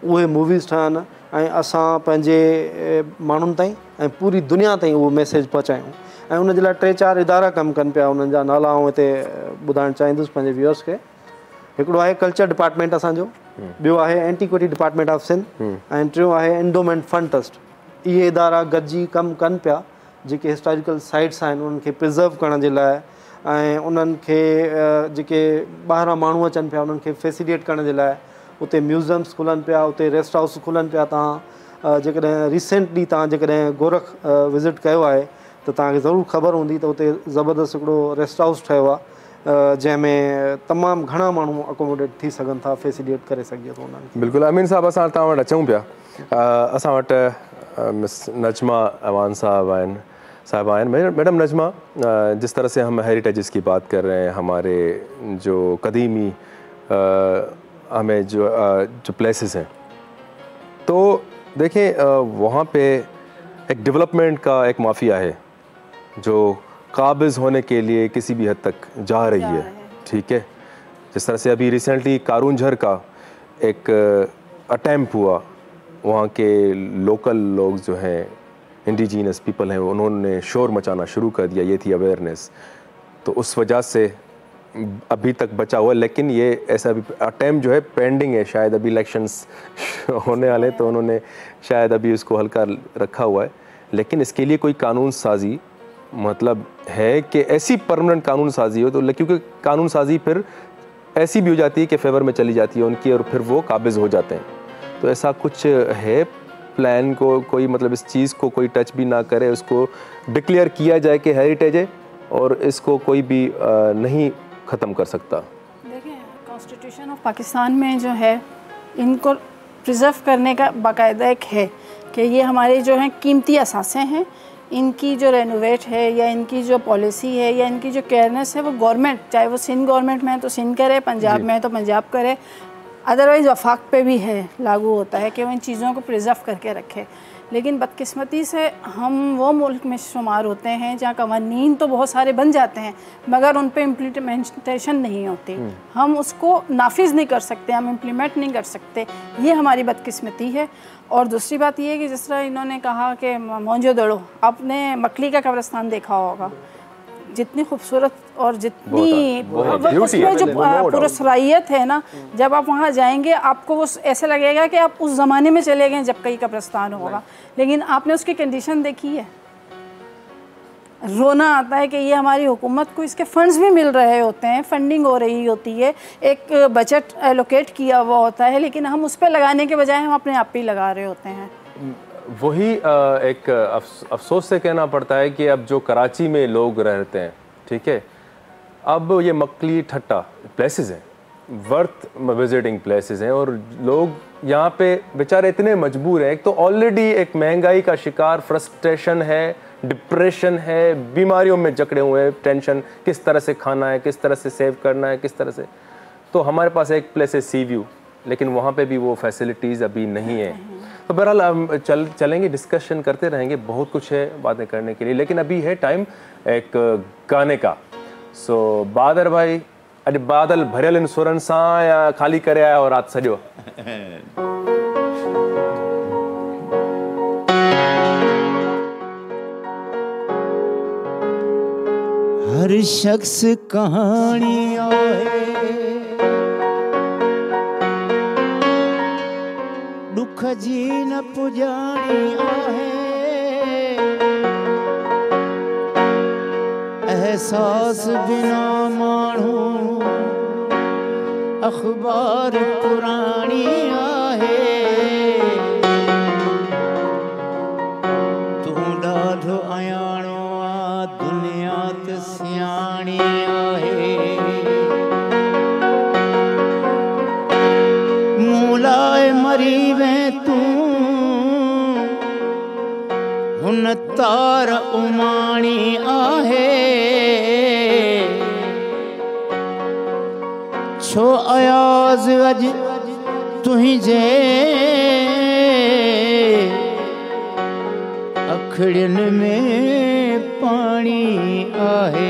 उहे मूवीज़ ठहनि ऐं असां पंहिंजे माण्हुनि ताईं ऐं पूरी दुनिया ताईं उहो मैसेज पहुचायूं। ऐं उन जे लाइ 3-4 इदारा कमु कनि पिया, उन्हनि जा नाला आउं हिते ॿुधाइणु चाहींदुसि पंहिंजे व्यूअर्स खे। हिकिड़ो आहे कल्चर डिपार्टमेंट असांजो, ॿियो आहे एंटीक्विटी डिपार्टमेंट ऑफ सिंध ऐं टियों आहे एंडोमेंट फंड ट्रस्ट। इहे इदारा गॾिजी कमु कनि पिया जेके हिस्टोरिकल साइट्स आहिनि उन्हनि खे प्रिज़र्व करण जे लाइ ऐं उन्हनि खे जेके ॿाहिरां माण्हू अचनि पिया उन्हनि खे फैसिलिटेट करण जे लाइ। उते म्यूज़ियम्स खुलनि पिया, उते रेस्ट हाउस खुलनि पिया। तव्हां जेकॾहिं रिसेंटली तव्हां जेकॾहिं गोरख विज़िट कयो आहे त तव्हांखे ज़रूरु ख़बर हूंदी त उते ज़बरदस्त हिकिड़ो रेस्ट हाउस ठहियो आहे जंहिंमें तमामु घणा माण्हू अकोमोडेट थी सघनि था, फैसिलिटेट करे सघे थो उन्हनि खे। बिल्कुलु अमीन साहब, असां तव्हां वटि अचूं पिया। असां वटि मिस नजमा अवान साहब आए। मैडम नजमा, जिस तरह से हम हेरिटेजेस की बात कर रहे हैं, हमारे जो कदीमी हमें जो प्लेसेस हैं, तो देखें वहाँ पे एक डेवलपमेंट का एक माफिया है जो काबिज़ होने के लिए किसी भी हद तक जा रही है, ठीक है। जिस तरह से अभी रिसेंटली कारून झर का एक अटैम्प्ट हुआ, वहाँ के लोकल लोग जो हैं, इंडिजीनस पीपल हैं, उन्होंने शोर मचाना शुरू कर दिया, ये थी अवेयरनेस। तो उस वजह से अभी तक बचा हुआ, लेकिन ये ऐसा भी अटैम्प्ट जो है पेंडिंग है, शायद अभी इलेक्शंस होने वाले, तो उन्होंने शायद अभी उसको हल्का रखा हुआ है। लेकिन इसके लिए कोई कानून साजी मतलब है कि ऐसी परमानेंट कानून साजी हो, तो क्योंकि कानून साजी फिर ऐसी भी हो जाती है कि फेवर में चली जाती है उनकी और फिर वो काबिज़ हो जाते हैं। तो ऐसा कुछ है प्लान को, कोई मतलब इस चीज़ को कोई टच भी ना करे, उसको डिक्लेयर किया जाए कि हेरिटेज है और इसको कोई भी नहीं ख़त्म कर सकता। देखिए, कॉन्स्टिट्यूशन ऑफ पाकिस्तान में जो है इनको प्रिजर्व करने का बाकायदा एक है कि ये हमारे जो हैं कीमती असासे हैं, इनकी जो रेनोवेट है या इनकी जो पॉलिसी है या इनकी जो केयरनेस है वो गवर्नमेंट, चाहे वो सिंध गवर्नमेंट में है तो सिंध करे, पंजाब में है तो पंजाब करे, अदरवाइज़ वफाक पे भी है लागू होता है कि वो इन चीज़ों को प्रिजर्व करके रखे। लेकिन बदकिस्मती से हम वो मुल्क में शुमार होते हैं जहाँ कवानीन तो बहुत सारे बन जाते हैं मगर उन पर इम्प्लीमेंटेशन नहीं होती, हम उसको नाफिज नहीं कर सकते, हम इम्प्लीमेंट नहीं कर सकते, ये हमारी बदकिस्मती है। और दूसरी बात ये है कि जिस तरह इन्होंने कहा कि मोहनजोदड़ो, आपने मकली का कब्रिस्तान देखा होगा, जितनी खूबसूरत और जितनी उसमें जो पुरसराइयत है ना, जब आप वहाँ जाएंगे आपको वो ऐसे लगेगा कि आप उस ज़माने में चले गए जब कहीं कब्रिस्तान होगा। लेकिन आपने उसकी कंडीशन देखी है, रोना आता है कि ये हमारी हुकूमत को इसके फंड्स भी मिल रहे होते हैं, फंडिंग हो रही होती है, एक बजट एलोकेट किया हुआ होता है, लेकिन हम उस पर लगाने के बजाय हम अपने आप पे लगा रहे होते हैं। वही एक अफसोस से कहना पड़ता है कि अब जो कराची में लोग रहते हैं, ठीक है, अब ये मकली ठट्टा प्लेसेस हैं, वर्थ विजिटिंग प्लेसेस हैं, और लोग यहाँ पे बेचारे इतने मजबूर हैं। एक तो ऑलरेडी एक महंगाई का शिकार, फ्रस्ट्रेशन है, डिप्रेशन है, बीमारियों में जकड़े हुए हैं, टेंशन किस तरह से खाना है, किस तरह से सेव करना है, किस तरह से। तो हमारे पास एक प्लेस है सी व्यू, लेकिन वहाँ पे भी वो फैसिलिटीज़ अभी नहीं है। तो बहरहाल हम चलेंगे, डिस्कशन करते रहेंगे, बहुत कुछ है बातें करने के लिए, लेकिन अभी है टाइम एक गाने का। सो बादर भाई, अरे बादल भरियल इन सुरन सां या खाली करे आया और रात सॼो? हर शख्स कहानी आहे, दुख जी न पुजाणी आहे, एहसास बिना माण्हू अखबार पुराणी आहे, तूं ॾाढो अयाणो आ, दुनिया त सियाणी आहे, मूं लाइ मरी वैं तूं हुन तार उमाणी आहे, छो अयाज़ अॼु तुंहिंजे अखड़ियुनि में पाणी आहे।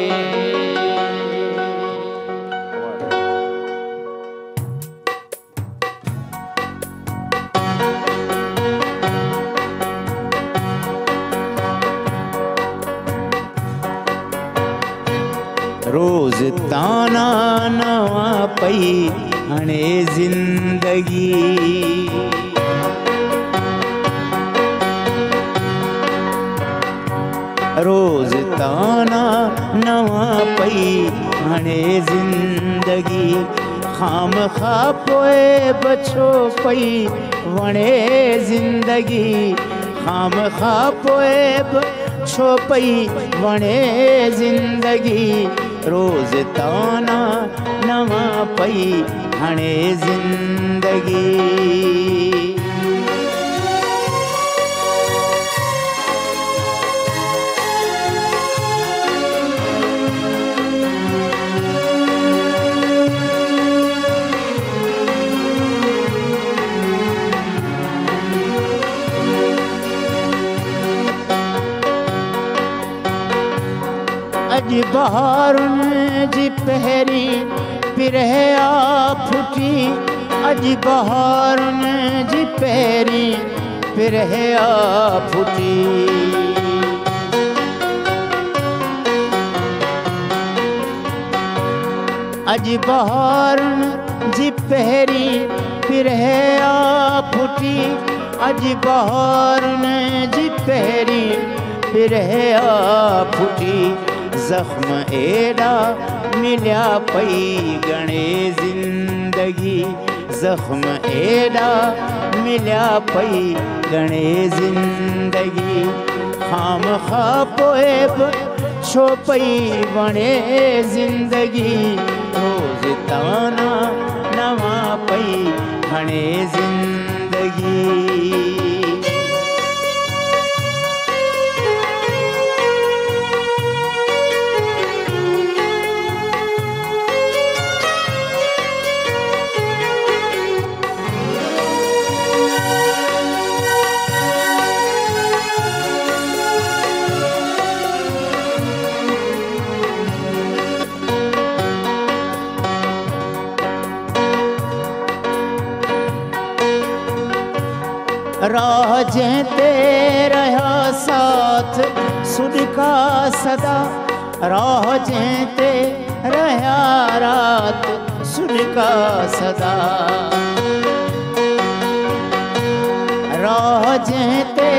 रोज़ ताना नवा पई हणे ज़िंदगी, रोज़ ताना नवा पई हणे ज़िंदगी, खाम खा पोए बछो पई वणे ज़िंदगी, खाम खा पोए बछो पई वणे ज़िंदगी, रोज़ ताना नवा पई हणे ज़िंदगी। अज बहारुनि जी पहिरीं पिरहिया फुटी अज बहारुनि जी पहिरीं पिरहिया फुटी अज बहारुनि जी पहिरीं पिरहिया फुटी अज बहारुनि जी पहिरीं पिरहिया फुटी ज़ख्म एॾा मिलिया पई घणे ज़िंदगी ज़ख्म एॾा मिलिया पई घणे ज़िंदगी खामखा पोइ बि छो पई वणे ज़िंदगी रोज़ ताना नवां पई हणे ज़िंदगी राह जंहिं ते रहिया साथ सुॾका सदा राह जंहिं ते रहिया रात सुॾका सदा राह जंहिं ते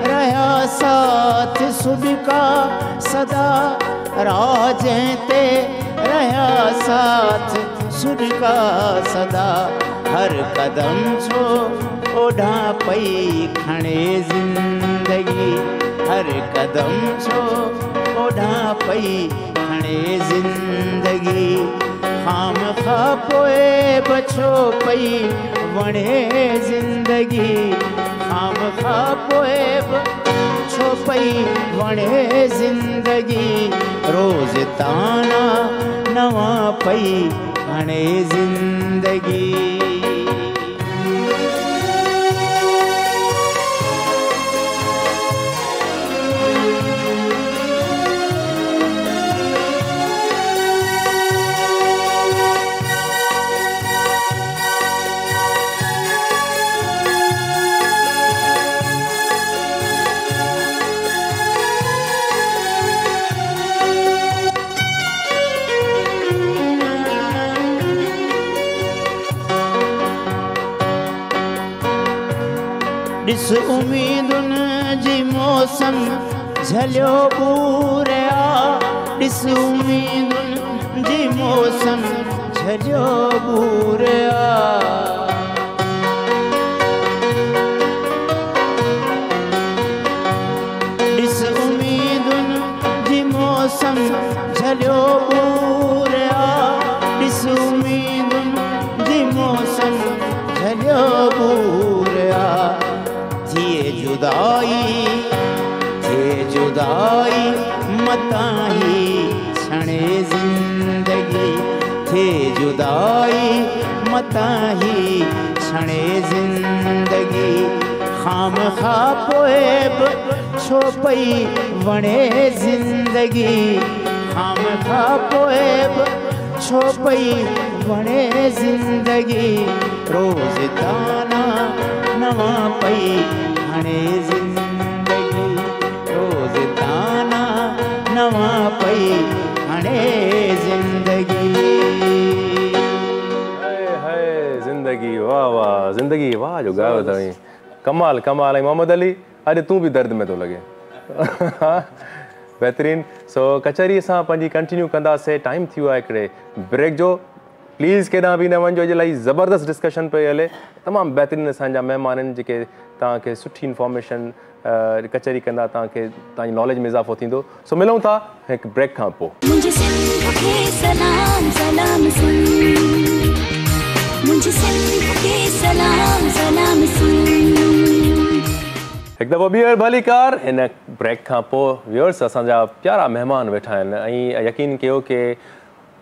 रहिया साथ सुॾका सदा राह जंहिं ते रहिया साथ सुॾका सदा हर कदम छो ओढ़ा पई खणे ज़िंदगी हर कदम छो ओढ़ा पई खणे ज़िंदगी खामखा पोइ बछो पई वणे ज़िंदगी खामखा पोइ छो पई वणे ज़िंदगी रोज़ ताना नवां पई हणे ज़िंदगी ॾिस उम्मीदुनि जी मौसम झलियो बूरिया ॾिस उम्मीदुनि जी मौसम झलियो बूरिया ॾिस उम्मीदुनि जी मौसम झलियो बूरिया ॾिस उम्मीदुनि जी मौसम झलियो बूरिया थिए जुदाई मताही छणे ज़िंदगी थिए जुदाई मताही छणे ज़िंदगी खामखा पोइ बि छो पई वणे ज़िंदगी खामखा पोइ बि छो पई वणे ज़िंदगी रोज़ ताना नवां पई हणे ज़िंदगी रोज़ ताना नवां पई हणे ज़िंदगी हाय ज़िंदगी वाह वाह ज़िंदगी वाह जो ॻायो अथई कमाल कमाल ऐं मोहम्मद अली अॼु तूं बि दर्द में थो लॻे बहितरीन सो कचहरी असां पंहिंजी कंटिन्यू कंदासीं टाइम थी वियो आहे हिकिड़े ब्रेक जो प्लीज़ केॾांहुं बि न वञिजो जे लाइ ज़बरदस्त डिस्कशन पई हले तमामु बहितरीन असांजा महिमान आहिनि जेके तव्हांखे सुठी इंफॉर्मेशन कचहरी कंदा तव्हांखे तव्हांजी नॉलेज में इज़ाफ़ो थींदो सो मिलूं था हिकु ब्रेक खां पोइ हिकु दफ़ो ॿीहर भली कार हिन ब्रेक खां पोइ व्यूअर्स असांजा प्यारा महिमान वेठा आहिनि ऐं यकीन कयो की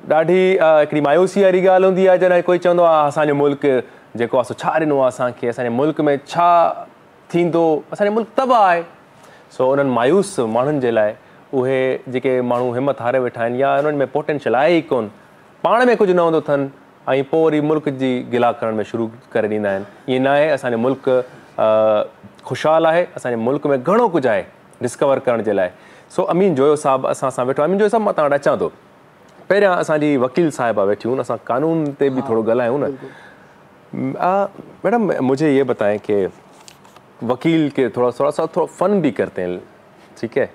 ॾाढी हिकिड़ी मायूसी वारी ॻाल्हि हूंदी आहे जॾहिं कोई चवंदो आहे असांजो मुल्क जेको आहे सो छा ॾिनो आहे असांखे असांजे मुल्क में छा थींदो असांजो मुल्क तबाह आहे सो उन्हनि मायूस माण्हुनि जे लाइ उहे जेके माण्हू हिमत हारे वेठा आहिनि या उन्हनि में पोटेंशियल आहे ई कोन, पाण में कुझु न हूंदो अथनि ऐं पोइ वरी मुल्क जी गिला करण में शुरू करे ॾींदा आहिनि। ईअं न आहे, असांजो मुल्क ख़ुशहाल आहे, असांजे मुल्क में घणो कुझु आहे डिस्कवर करण जे लाइ। सो अमीन जोयो साहब असां सां वेठो, अमीन जोयो साहब मां तव्हां वटि अचां थो। पहिरियां असांजी वकील साहिबा वेठी हूं, असां कानून ते भी थोड़ा ॻाल्हायूं न। मैडम मुझे ये बताएं कि वकील के थोड़ा फ़न भी करते हैं, ठीक है,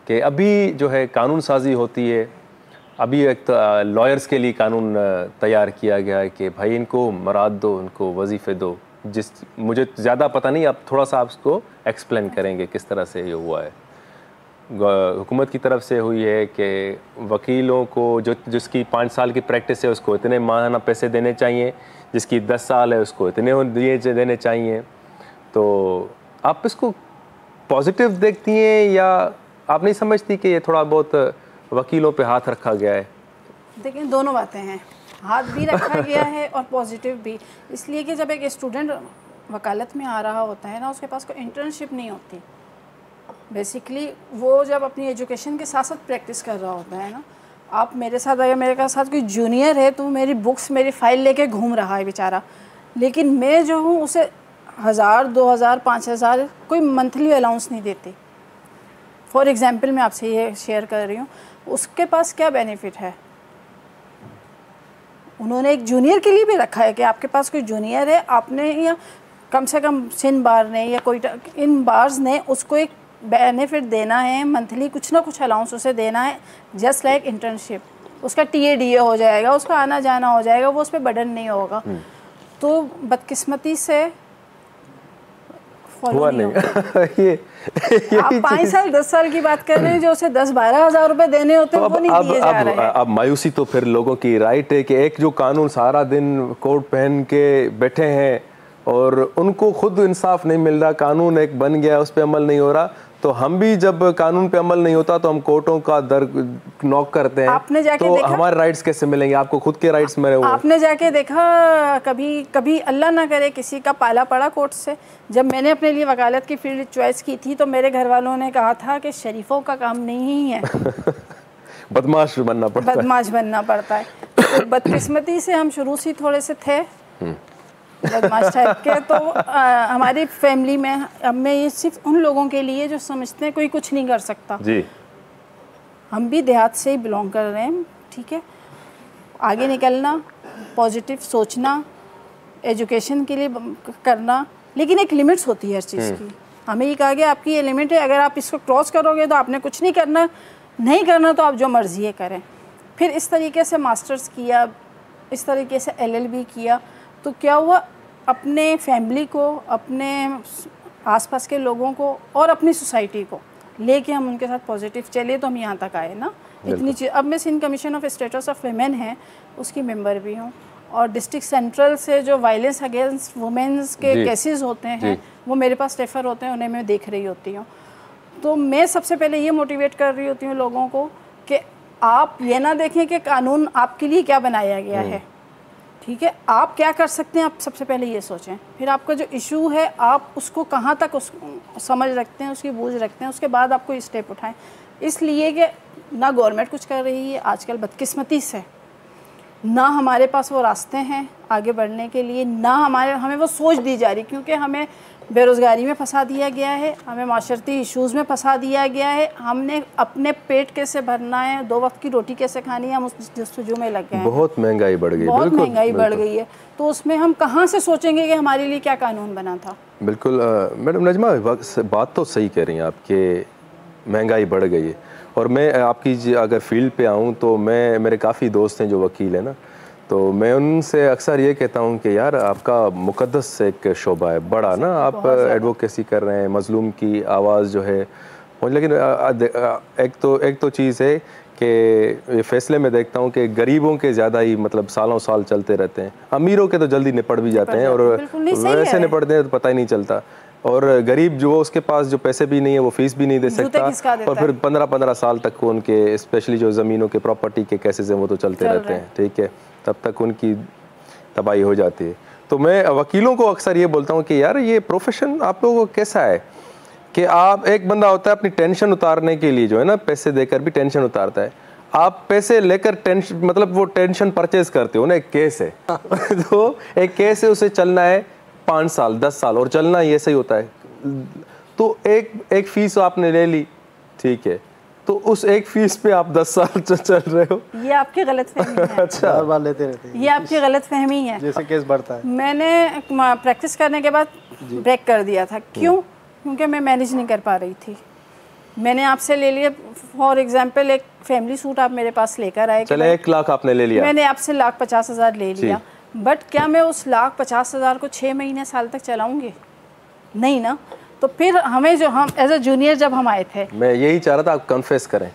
कि अभी जो है कानून साजी होती है, अभी एक तो लॉयर्स के लिए कानून तैयार किया गया है कि भाई इनको मराद दो, इनको वजीफ़े दो। जिस मुझे ज़्यादा पता नहीं, आप थोड़ा सा आप उसको एक्सप्लेन करेंगे किस तरह से ये हुआ है। हुकूमत की तरफ से हुई है कि वकीलों को जिसकी 5 साल की प्रैक्टिस है उसको इतने माहाना पैसे देने चाहिए, जिसकी 10 साल है उसको इतने देने चाहिए। तो आप इसको पॉजिटिव देखती हैं या आप नहीं समझती कि ये थोड़ा बहुत वकीलों पे हाथ रखा गया है? देखिए दोनों बातें हैं, हाथ भी रखा गया है और पॉजिटिव भी। इसलिए कि जब एक स्टूडेंट वकालत में आ रहा होता है ना, उसके पास कोई इंटर्नशिप नहीं होती। बेसिकली वो जब अपनी एजुकेशन के साथ साथ प्रैक्टिस कर रहा होता है ना, आप मेरे साथ अगर मेरे साथ कोई जूनियर है तो मेरी बुक्स मेरी फ़ाइल लेके घूम रहा है बेचारा, लेकिन मैं जो हूँ उसे 1000, 2000, 5000 कोई मंथली अलाउंस नहीं देती। फॉर एग्ज़ाम्पल मैं आपसे ये शेयर कर रही हूँ, उसके पास क्या बेनिफिट है? उन्होंने एक जूनियर के लिए भी रखा है कि आपके पास कोई जूनियर है, आपने या कम से कम सिन बार ने या कोई इन बार्स ने उसको एक बेनिफिट देना है, मंथली कुछ ना कुछ अलाउंस उसे देना है, जस्ट लाइक इंटर्नशिप। उसका TADA हो जाएगा, उसका आना जाना हो जाएगा, वो उस पर बर्डन नहीं होगा। तो बदकिस्मती से हुआ नहीं ये आप 5 साल 10 साल की बात कर रहे हैं, जो उसे 10-12 हज़ार रुपए देने होते हैं वो नहीं दिए जा रहे हैं। अब मायूसी तो फिर लोगों की राइट है कि एक जो कानून सारा दिन कोट पहन के बैठे हैं और उनको खुद इंसाफ नहीं मिल रहा, कानून एक बन गया उस पर अमल नहीं हो रहा, तो हम भी जब कानून पे अमल नहीं होता तो हम कोर्टों का दर नॉक करते हैं। आपने जाके तो देखा? हमारे राइट्स कैसे मिलेंगे? आपको खुद के राइट्स मेरे हुए। आपने जाके देखा कभी अल्लाह ना करे किसी का पाला पड़ा कोर्ट से? जब मैंने अपने लिए वकालत की फील्ड चॉइस की थी तो मेरे घर वालों ने कहा था कि शरीफों का काम नहीं है बदमाश बनना पड़ता है। तो बदकिस्मती से हम शुरू से थोड़े से थे बदमाश टाइप के। तो हमारी फैमिली में अब मैं ये सिर्फ उन लोगों के लिए जो समझते हैं कोई कुछ नहीं कर सकता जी। हम भी देहात से ही बिलोंग कर रहे हैं, ठीक है। आगे निकलना, पॉजिटिव सोचना, एजुकेशन के लिए करना, लेकिन एक लिमिट्स होती है हर चीज़ की। हमें ये कहा गया आपकी ये लिमिट है, अगर आप इसको क्रॉस करोगे तो आपने कुछ नहीं करना, नहीं करना तो आप जो मर्जी है करें। फिर इस तरीके से मास्टर्स किया, इस तरीके से LLB किया, तो क्या हुआ, अपने फैमिली को, अपने आसपास के लोगों को और अपनी सोसाइटी को लेके हम उनके साथ पॉजिटिव चले तो हम यहाँ तक आए ना। इतनी चीज़, अब मैं Sindh commission of status of women है उसकी मेंबर भी हूँ, और डिस्ट्रिक्ट सेंट्रल से जो वायलेंस अगेंस्ट वुमेन्स के केसेस होते हैं वो मेरे पास रेफ़र होते हैं, उन्हें मैं देख रही होती हूँ। तो मैं सबसे पहले ये मोटिवेट कर रही होती हूँ लोगों को कि आप ये ना देखें कि कानून आपके लिए क्या बनाया गया है, ठीक है, आप क्या कर सकते हैं, आप सबसे पहले ये सोचें। फिर आपका जो इशू है आप उसको कहाँ तक उस समझ रखते हैं, उसकी बूझ रखते हैं, उसके बाद आपको स्टेप उठाएं। इसलिए कि ना गवर्नमेंट कुछ कर रही है आजकल बदकिस्मती से, ना हमारे पास वो रास्ते हैं आगे बढ़ने के लिए, ना हमें वो सोच दी जा रही, क्योंकि हमें बेरोज़गारी में फंसा दिया गया है, हमें माशरती इश्यूज़ में फंसा दिया गया है, हमने अपने पेट कैसे भरना है, 2 वक्त की रोटी कैसे खानी है, हम उस जस्तजू में लग गए हैं। बहुत महंगाई बढ़ गई, बहुत महंगाई बढ़ गई है, तो उसमें हम कहाँ से सोचेंगे कि हमारे लिए क्या कानून बना था। बिल्कुल मैडम नजमा बात तो सही कह रही हैं आप कि महंगाई बढ़ गई है। और मैं आपकी अगर फील्ड पे आऊँ तो मेरे काफ़ी दोस्त हैं जो वकील हैं ना, तो मैं उनसे अक्सर ये कहता हूँ कि यार आपका मुक़द्दस एक शोबा है बड़ा ना, आप एडवोकेसी कर रहे हैं, मज़लूम की आवाज़ जो है। लेकिन एक तो चीज़ है कि ये फैसले में देखता हूँ कि गरीबों के ज़्यादा ही मतलब सालों साल चलते रहते हैं, अमीरों के तो जल्दी निपट भी जाते हैं और वैसे निपटते हैं तो पता ही नहीं चलता, और गरीब जो उसके पास जो पैसे भी नहीं है वो फीस भी नहीं दे सकता, और फिर 15-15 साल तक उनके स्पेशली जो ज़मीनों के प्रॉपर्टी के केसेस हैं वो तो चलते रहते हैं, ठीक है, तब तक उनकी तबाही हो जाती है। तो मैं वकीलों को अक्सर ये बोलता हूँ कि यार ये प्रोफेशन आप लोगों को कैसा है कि आप, एक बंदा होता है अपनी टेंशन उतारने के लिए जो है ना पैसे देकर भी टेंशन उतारता है, आप पैसे लेकर टेंशन, मतलब वो टेंशन परचेज करते हो ना, एक केस है तो एक केस है, उसे चलना है 5 साल 10 साल और चलना ही ऐसे ही होता है। तो एक फीस आपने ले ली, ठीक है, तो उस एक फीस पे आप 10 साल चल रहे हो, ये आपकी गलतफहमी है। अच्छा, हर बार लेते रहते हैं, ये आपकी गलतफहमी है। जैसे केस बढ़ता है। मैंने प्रैक्टिस करने के बाद ब्रेक कर दिया था। क्यों? क्योंकि मैं मैनेज नहीं कर पा रही थी। मैंने आपसे ले लिया, फॉर एग्जांपल एक फैमिली सूट आप मेरे पास लेकर आए, चले 1 लाख आपने ले लिया, मैंने आपसे 1,50,000 ले लिया, बट क्या मैं उस 1,50,000 को 6 महीने साल तक चलाऊंगी? नहीं ना। तो फिर हमें जो, हम एज अ जूनियर जब हम आए थे, मैं यही चाह रहा था आप कन्फेस करें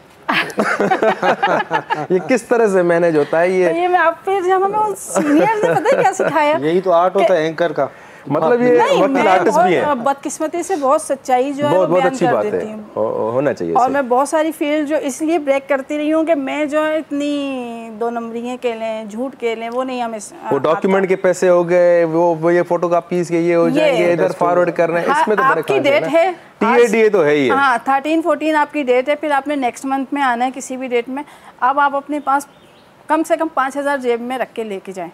ये किस तरह से मैनेज होता है ये मैं आप फिर जब हमें सीनियर ने पता है क्या सिखाया, यही तो आर्ट होता है एंकर का। मतलब ये वकील आर्टिस्ट भी है। बदकिस्मती से बहुत सच्चाई जो है बहुत बयान अच्छी कर बात देती है, हूँ। होना चाहिए। और मैं बहुत सारी फील्ड जो इसलिए ब्रेक करती रही हूँ कि मैं जो है इतनी 2 नंबरियाँ के लें, झूठ के लें, वो नहीं हमें। वो डॉक्यूमेंट के पैसे हो गए, वो ये फोटोकॉपीज के ये हो जाएंगे, इधर फॉरवर्ड करना है, इसमें तो आपकी डेट है, टीएडीए तो है ही है। हाँ, 13-14 आपकी डेट है, फिर आपने नेक्स्ट मंथ में आना है किसी भी डेट में। अब आप अपने पास कम से कम 5,000 जेब में रख के लेके जाएं।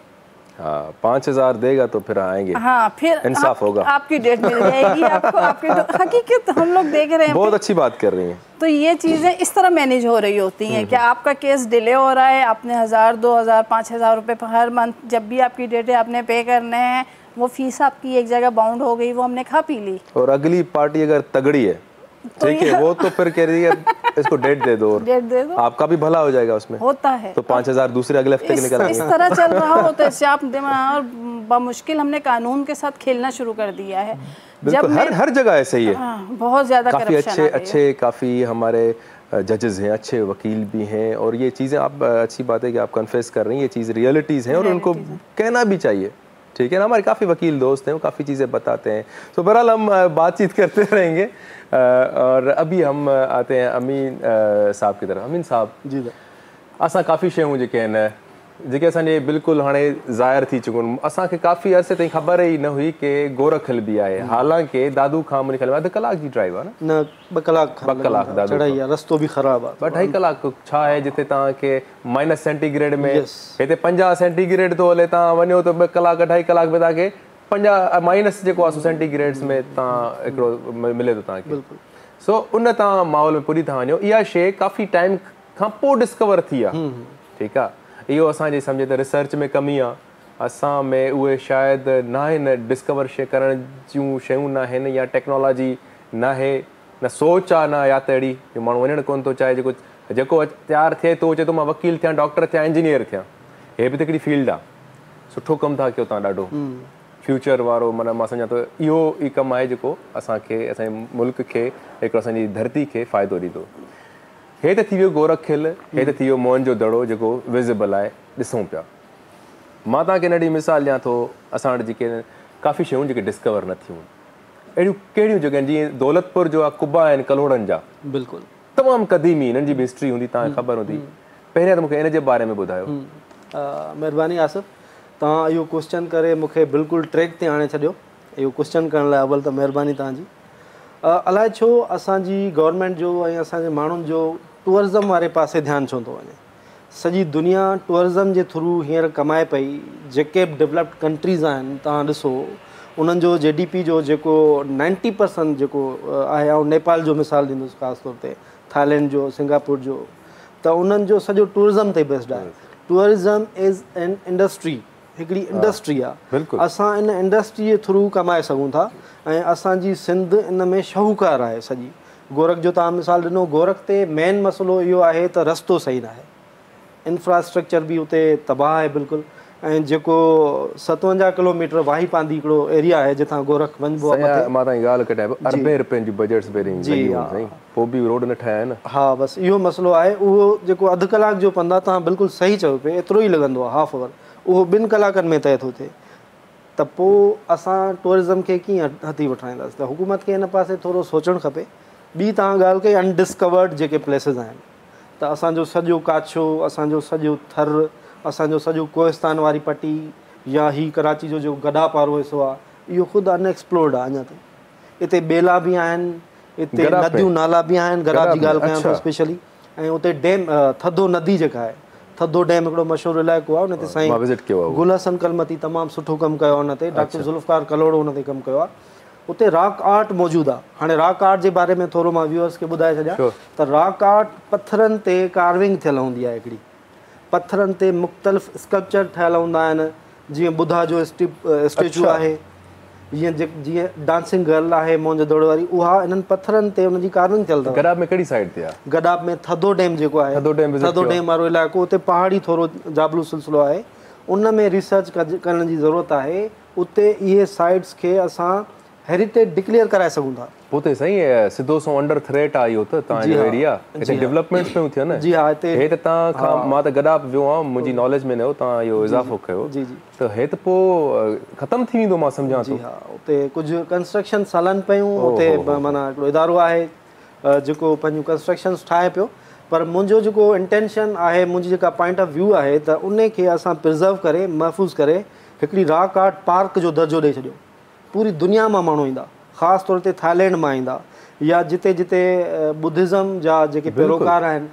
हाँ, 5,000 देगा तो फिर आएंगे। हाँ, फिर इंसाफ होगा, आपकी डेट मिल जाएगी आपको। आपकी हकीकत हम लोग देख रहे हैं। बहुत अच्छी बात कर रही हैं। तो ये चीज़ें इस तरह मैनेज हो रही होती हैं कि आपका केस डिले हो रहा है, आपने 1,000, 2,000, 5,000 रुपये हर मंथ जब भी आपकी डेट है आपने पे करने हैं। वो फीस आपकी एक जगह बाउंड हो गई, वो हमने खा पी ली। और अगली पार्टी अगर तगड़ी है, ठीक है, वो तो फिर कह रही है इसको डेट दे दो, डेट दे दो, आपका भी भला हो जाएगा उसमें। होता है तो 5,000 दूसरे अगले हफ्ते के निकल आएंगे। इस तरह चल रहा होता है। आप और बमुश्किल हमने कानून के साथ खेलना शुरू कर दिया है। जब हर जगह ऐसे ही है। बहुत ज्यादा काफी अच्छे काफी हमारे जजेस हैं, अच्छे वकील भी हैं, और ये चीज़ें आप, अच्छी बात है कि आप कन्फेस कर रही हैं, ये चीज़ रियलिटीज़ हैं और उनको कहना भी चाहिए, ठीक है ना। हमारे काफ़ी वकील दोस्त हैं, वो काफ़ी चीज़ें बताते हैं। तो बहरहाल हम बातचीत करते रहेंगे। और अभी हम आते हैं अमीन साहब की तरफ। अमीन साहब जी, असां काफ़ी शयूं जेके आहिनि जेके असांजे बिल्कुल हाणे ज़ाहिर थी चुकियूं आहिनि। असांखे काफ़ी अरसे ताईं ख़बर ई न हुई कि गोरखल बि आहे। हालांकि दादू खां मुंहिंजे ख्याल में 1 कलाक जी ड्राइव आहे न, 2 कलाक दादू चढ़ाई आहे, रस्तो बि ख़राबु आहे। 2-2.5 कलाक छा आहे जिते तव्हांखे माइनस सेंटीग्रेड में, हिते 50 सेंटीग्रेड थो हले, तव्हां वञो त 2 कलाक 2.5 कलाक में तव्हांखे 50 माइनस जेको आहे सेंटीग्रेड्स में तव्हां हिकिड़ो मिले थो तव्हांखे। सो उन तव्हां माहौल में पूरी था वञो। इहा शइ काफ़ी टाइम खां पोइ डिस्कवर थी आहे, ठीकु आहे। इहो असांजे सम्झे त रिसर्च में कमी आहे, असां में उहे शायदि न आहिनि, डिस्कवर शइ करण जूं शयूं न आहिनि, या टेक्नोलॉजी न आहे, न सोच आहे, न या त अहिड़ी जो माण्हू वञणु कोन थो चाहे। जेको तयारु थिए थो, चए थो मां वकील थियां, डॉक्टर थियां, इंजीनियर थियां। हे बि त हिकिड़ी फील्ड आहे, सुठो कमु था कयो तव्हां, ॾाढो फ्यूचर वारो। माना मां सम्झां थो इहो ई कमु आहे जेको असांखे, असांजे मुल्क खे, हिकिड़ो असांजी धरती खे फ़ाइदो ॾींदो। हे त थी वियो गोरखिल, हे त थी वियो मोहन दड़ो जेको विज़िबल आहे, ॾिसूं पिया। मां तव्हांखे नंढी मिसाल ॾियां थो, असां वटि जेके काफ़ी शयूं जेके डिस्कवर न थियूं, अहिड़ियूं कहिड़ियूं जॻहियूं जीअं दौलतपुर जो आहे, कुबा आहिनि करोड़नि जा, बिल्कुलु तमामु क़दीमी, हिननि जी बि हिस्ट्री हूंदी, तव्हांखे ख़बर हूंदी। पहिरियां त मूंखे इन जे बारे में ॿुधायो। महिरबानी आसिफ़, तव्हां इहो क्वेश्चन करे मूंखे बिल्कुलु ट्रैक ते आणे छॾियो। इहो क्वेश्चन करण लाइ अवल त महिरबानी तव्हांजी। अलाए छो असांजी गवर्नमेंट जो ऐं असांजे माण्हुनि जो टूरिज़म वारे पासे ध्यानु छो थो वञे। सॼी दुनिया टूरिज़म जे थ्रू हींअर कमाए पई। जेके बि डेवलप्ड कंट्रीज़ आहिनि, तव्हां ॾिसो उन्हनि जो GDP जो जेको 90% जेको आहे, ऐं नेपाल जो मिसाल ॾींदुसि ख़ासि तौर ते, थाईलैंड जो, सिंगापुर जो, त उन्हनि जो सॼो टूरिज़म ते बेस्ड आहे। टूरिज़म इज़ एन इंडस्ट्री, हिकिड़ी इंडस्ट्री आहे। असां इन इंडस्ट्री जे थ्रू कमाए सघूं था, ऐं असांजी सिंध इन में शाहूकार आहे सॼी। गोरख जो तव्हां मिसाल ॾिनो, गोरख ते मेन मसइलो इहो आहे त रस्तो सही न आहे, इंफ्रास्ट्रक्चर बि उते तबाह आहे बिल्कुलु। ऐं जेको 57 किलोमीटर वाही पांदी हिकिड़ो एरिया आहे जितां गोरख वञिबो आहे, मां तव्हांजी ॻाल्हि कटाए, अरबे रुपयनि जी बजट्स पहिरीं जी, पोइ बि रोड न ठाहिया आहिनि। हा, बसि इहो मसइलो आहे। उहो जेको 1/2 कलाक जो पंधु आहे, तव्हां बिल्कुलु सही चयो पिए, एतिरो ई लॻंदो आहे, हाफ आवर, उहो 2 कलाकनि में तय थो थिए। त पोइ असां टूरिज़म खे कीअं हथी वठाईंदासीं? त हुकूमत खे हिन पासे थोरो सोचणु खपे। ॿी तव्हां ॻाल्हि कई अनडिस्कवर्ड जेके प्लेसिस आहिनि, त असांजो सॼो काछो, असांजो सॼो थर, असांजो सॼो कोहिस्तान वारी पटी, या ही कराची जो जेको गॾा पारो हिसो आहे, इहो ख़ुदि अनएक्सप्लोर्ड आहे अञा ताईं। हिते ॿेला बि आहिनि, हिते गदाब में? नदियूं नाला बि आहिनि, गदाब जी गदाब ॻाल्हि में, कयां थो अच्छा। स्पेशली। ऐं उते डैम थधो नदी जेका आहे, थधो डैम हिकिड़ो मशहूरु इलाइक़ो आहे, उन ते साईं मां विज़िट कयो आहे उहो। गुल हसन कलमती तमामु सुठो कमु कयो आहे, उन ते डॉक्टर ज़ुल्फ़कार कलोड़ो उन ते कमु कयो आहे। उते रॉक आर्ट मौजूदु आहे। हाणे रॉक आर्ट जे बारे में थोरो मां व्यूअर्स खे ॿुधाए छॾियां Sure. त रॉक आर्ट पथरनि ते कार्विंग थियल हूंदी आहे हिकिड़ी, पथरनि ते मुख़्तलिफ़ स्कल्पचर ठहियल हूंदा आहिनि, जीअं बुधा जो स्टेचू अच्छा। आहे, जीअं डांसिंग गर्ल आहे मोहन जोदड़ो वारी, उहा इन्हनि पथरनि ते उनजी कार्विंग थियल अथव। गदाब में कहिड़ी साइड ते आहे? गदाब में थधो डैम जेको आहे, थधो डैम visit थधो कयो। डैम वारो इलाइक़ो, उते पहाड़ी थोरो जाबलू सिलसिलो आहे, उन में रिसर्च करण जी ज़रूरत आहे। उते इहे साइट्स खे असां हेरिटेज डिक्लेयर कराए सघूं था। पोइ साईं सिधो सो अंडर थ्रेट आहे इहो त तव्हांजो एरिया, हिते डेवलपमेंट्स पियूं थियनि। जी हा, हिते हे त तव्हां खां मां त गदाब वियो आहियां, मुंहिंजी नॉलेज में न हो, तव्हां इहो इज़ाफ़ो कयो जी जी त हे त पोइ ख़तमु थी वेंदो मां सम्झां जी थो। हा, उते कुझु कंस्ट्रक्शन हलनि पियूं, उते माना हिकिड़ो इदारो आहे जेको पंहिंजूं कंस्ट्रक्शन्स ठाहे पियो, पर मुंहिंजो जेको इंटेंशन आहे, मुंहिंजी जेका पॉइंट ऑफ व्यू आहे त उन खे असां प्रिज़र्व करे महफ़ूज़ करे हिकिड़ी रॉक आर्ट पार्क जो दर्जो ॾेई छॾियो। पूरी दुनिया मां माण्हू ईंदा, ख़ासि तौर ते थाईलैंड मां ईंदा, या जिते जिते बुद्धिज़्म जा जेके पैरोकार आहिनि,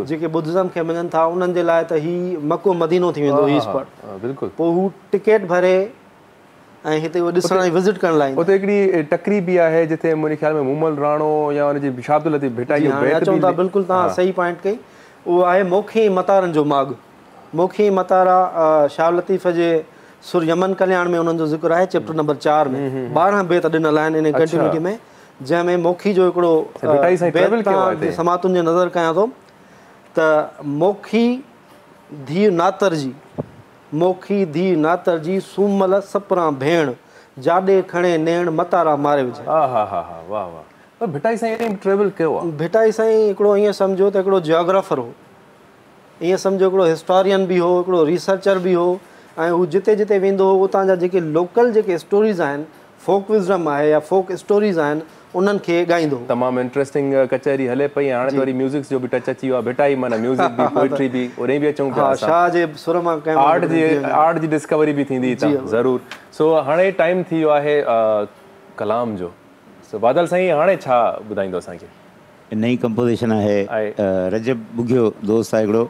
जेके बुद्धिज़्म खे मञनि था, उन्हनि जे लाइ त ही मको मदीनो थी वेंदो ही स्पॉट। बिल्कुलु। पोइ हू टिकट भरे ऐं हिते उहो ॾिसण ऐं विज़िट करण लाइ उते हिकिड़ी टकरी बि आहे जिते मुंहिंजे ख़्याल में मूमल राणो या हुनजी शाब्दुल लतीफ़ भिटाई जो बैत चऊं था, बि। बिल्कुलु तव्हां सही पॉइंट कई। उहो आहे मोखी मतारनि जो माॻु। मोखी मतारा शाह लतीफ़ जे सुर यमन कल्याण में उन्हनि जो ज़िक्र आहे, चैप्टर नंबर 4 में 12 बेत ॾिनल आहिनि इन कंटिन्यूटी में, जंहिंमें मोखी जो हिकिड़ो समातुनि जे नज़र कयां थो त मोखी धीउ नातर जी, मोखी धीउ नातर जी सूमल सपरा भेण, जाॾे खणे नेण मतारा मारे विझे। हा हा हा हा, वाह वाह। पर भिटाई साईं ट्रेवल कयो आहे? भिटाई साईं हिकिड़ो ईअं सम्झो त हिकिड़ो जियोग्राफर हो, ईअं सम्झो हिकिड़ो हिस्टोरियन बि हो, हिकिड़ो रिसर्चर बि हो, ऐं हू जिते जिते वेंदो हो उतां जा जेके लोकल जेके स्टोरीज़ आहिनि, फोक विज़डम आहे या फोक स्टोरीज़ आहिनि, उन्हनि खे ॻाईंदो। तमामु इंट्रेस्टिंग कचहरी हले पई, हाणे त वरी म्यूज़िक जो बि टच अची वियो आहे। भिटाई माना म्यूज़िक बि, पोइट्री बि, उन बि अचूं पिया। शाह जे सुर मां आर्ट जी डिस्कवरी बि थींदी ज़रूरु। सो हाणे टाइम थी वियो आहे कलाम जो। सो बादल साईं हाणे छा ॿुधाईंदो असांखे? नई कंपोज़िशन आहे, रजब बुघियो दोस्त आहे हिकिड़ो,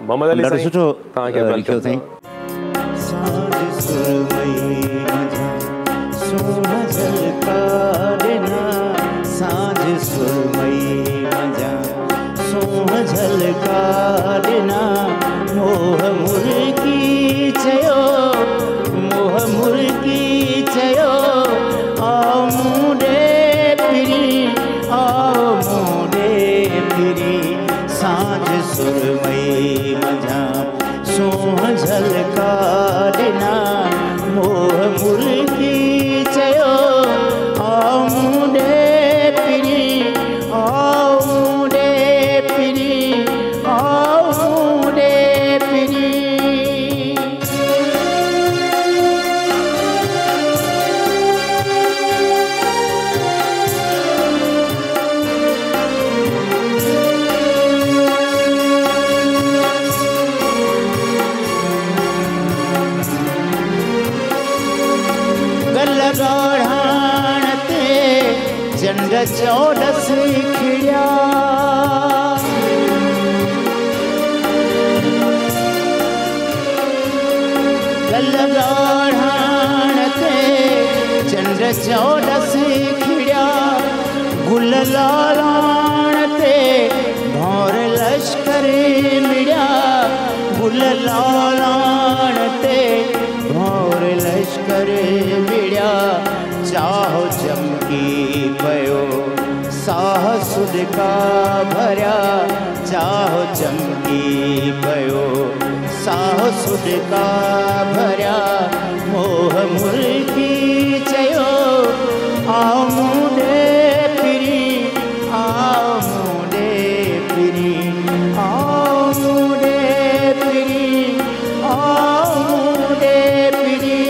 मोहम्मद अली साईं, सुठो तव्हांखे लिखियो साईं। मोह मुर्गी चयो, मोह मुर्गी चयो, आओ मुंडे फिरी, आओ मुंडे फिरी, सांझ सुरमई मझा सोह झलका ॾिना। मोह मुर्गी चयो, आओ मुंडे फिरी, आओ मुंडे फिरी, आओ मुंडे फिरी। चंड चौडस खिड़िया, गलगाढ़ाण ते चंड चौडस खिड़िया, गुल लालाण ते भौर लश्कर मिड़िया, गुल लालाण ते भौर लश्कर मिड़िया। चाहो चमकी पयो साह सुडका भरिया, चाहो चमकी पयो साह सुडका भरिया। मोह मुर्गी चयो, आओ मुंडे फिरी, आओ मुंडे फिरी, आओ मुंडे फिरी, आओ मुंडे फिरी।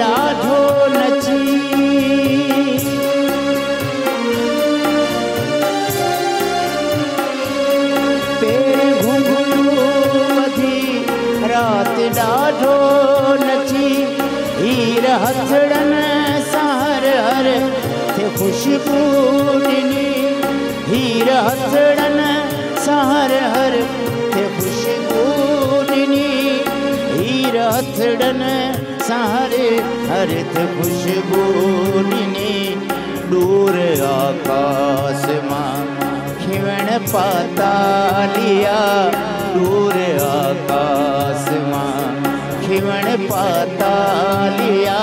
ॾाढो नची पेर घुंघरू वधी राति ॾाढो नची हीर हथड़नि सां हर हर थे ख़ुशबू ॾिनी हीर हथड़नि सां हर हर थे ख़ुशबू ॾिनी हीर हथड़नि सां हर हर थे ख़ुशबू ॾिनी दूर आकाश मां खिवण पातालिया दूर आकाश मां खिवण पातालिया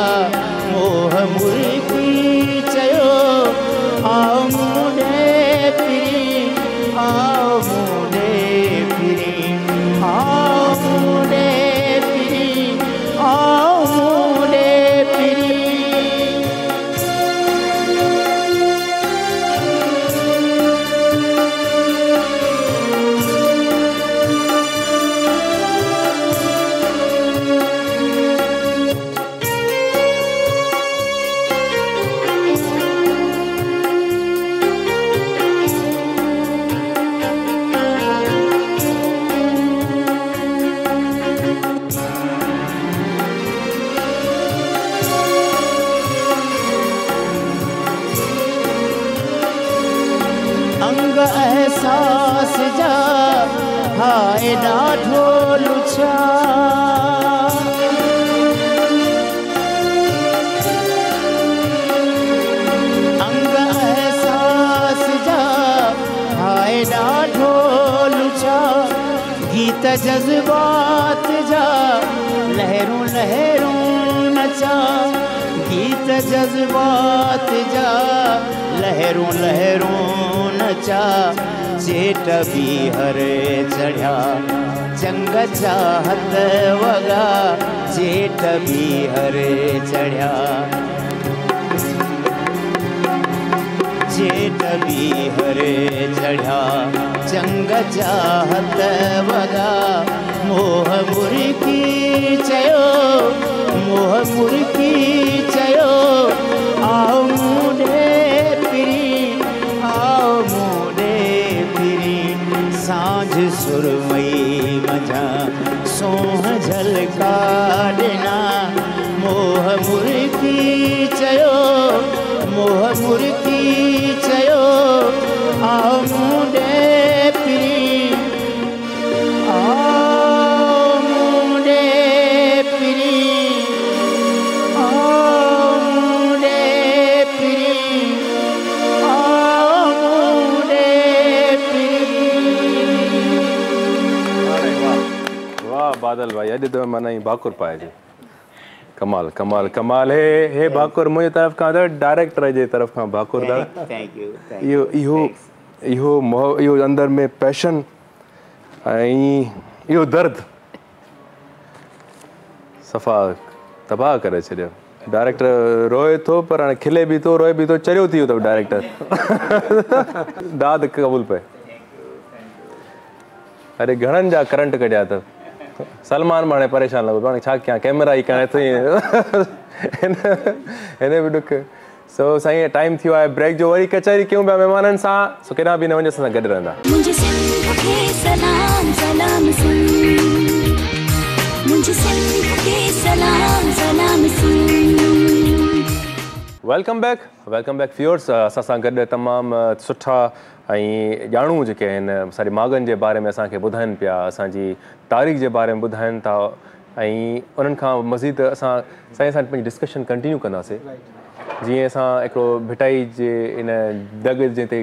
मोह मुर्गी चयो आओ मूंडे पिरी आओ मूंडे पिरी आओ मूंडे पिरी आओ मूंडे पिरी अंग एहसास जा हाय ॾाढो लुछा अंग एहसास जा हाय ॾाढो लुछा गीत जज़्बात जा लहरूं लहरूं नचा गीत जज़्बात जा लहरूं लहरूं नचा जेठ भी हरे चढ़िया चंग चाहत वगा जेठ भी हरे चढ़िया जेठ भी हरे चढ़िया चंग चाहत वगा मोह मुर्गी चयो मोह मुर्गी चयो आओ मूंडे पिरी आओ मूंडे पिरी सांझ सुरमई मझा सोह झलका ॾिना मोह मुर्गी चयो मोह मुर्गी चयो आओ मूंडे पिरी आओ मूंडे पिरी आओ मूंडे पिरी आओ मूंडे पिरी वाह बादल भाई अॼु त माना भाकुर पाए जी कमाल कमाल कमाल हे भाकुर मुझे तरफ खां त डायरेक्टर जे तरफ खां भाकुर दा थैंक यू इहो अंदर में पैशन ऐं इहो दर्द सफ़ा तबाह करे छॾियो डायरेक्टर रोए थो पर हाणे खिले बि थो रोए बि थो चरियो थी वियो अथव डायरेक्टर दाद क़बूल पए अरे घणनि जा करंट कढिया अथव सलमान माणे परेशान लॻो पाण छा कयां कैमरा ई कयां हिन बि ॾुख सो साईं टाइम थियो आहे ब्रेक जो वरी कचहरी कयूं पिया महिमाननि सां सो केॾांहुं बि न वञे असां गॾु रहंदा वेलकम बैक व्यूअर्स असां सां गॾु तमामु सुठा ऐं ॼाणूं जेके आहिनि असांजे माॻनि जे बारे में असांखे ॿुधाइनि पिया असांजी तारीख़ जे बारे में ॿुधाइनि था ऐं उन्हनि खां मज़ीद असां साईं सां पंहिंजी डिस्कशन कंटिन्यू कंदासीं जीअं असां हिकिड़ो भिटाई जे इन दग जे ते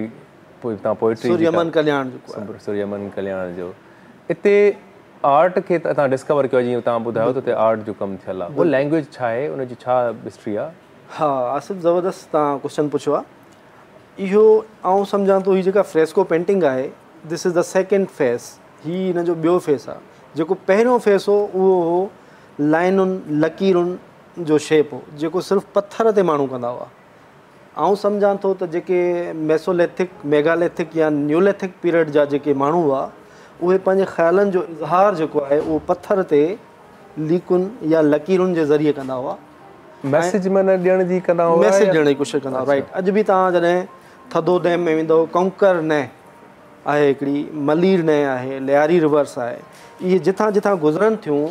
तव्हां पोइट्री सूर्यमन कल्याण जो हिते आर्ट खे तव्हां डिस्कवर कयो जीअं तव्हां ॿुधायो त हुते आर्ट जो कमु थियल आहे उहो लैंग्वेज छा आहे उनजी छा हिस्ट्री आहे हाँ आसिफ़ ज़बरदस्त तव्हां क्वेश्चन पुछियो आहे इहो आउं सम्झां थो हीअ जेका फ्रेस्को पेंटिंग आहे this is the second face हीअ हिन जो ॿियो फेस आहे जेको पहिरियों फेस हो उहो हो लाइनुनि लकीरुनि जो शेप हो जेको सिर्फ़ु पथर ते माण्हू कंदा हुआ आउं सम्झां थो त जेके मेसोलेथिक मेगालेथिक या न्यूलेथिक पीरियड जा जेके माण्हू हुआ उहे पंहिंजे ख़्यालनि जो इज़हार जेको आहे उहो पथर ते लीकुनि या लकीरुनि जे ज़रिए कंदा हुआ मैसेज मन ॾियण जी कंदा हुआ, मैसेज ॾियण जी कोशिशि कंदा। राइट। अॼु बि तव्हां जॾहिं थधो डैम में वेंदो, कंकर न आहे हिकिड़ी, मलीर न आहे, लियारी रिवर्स आहे, इहे जिथां जिथां गुज़रनि थियूं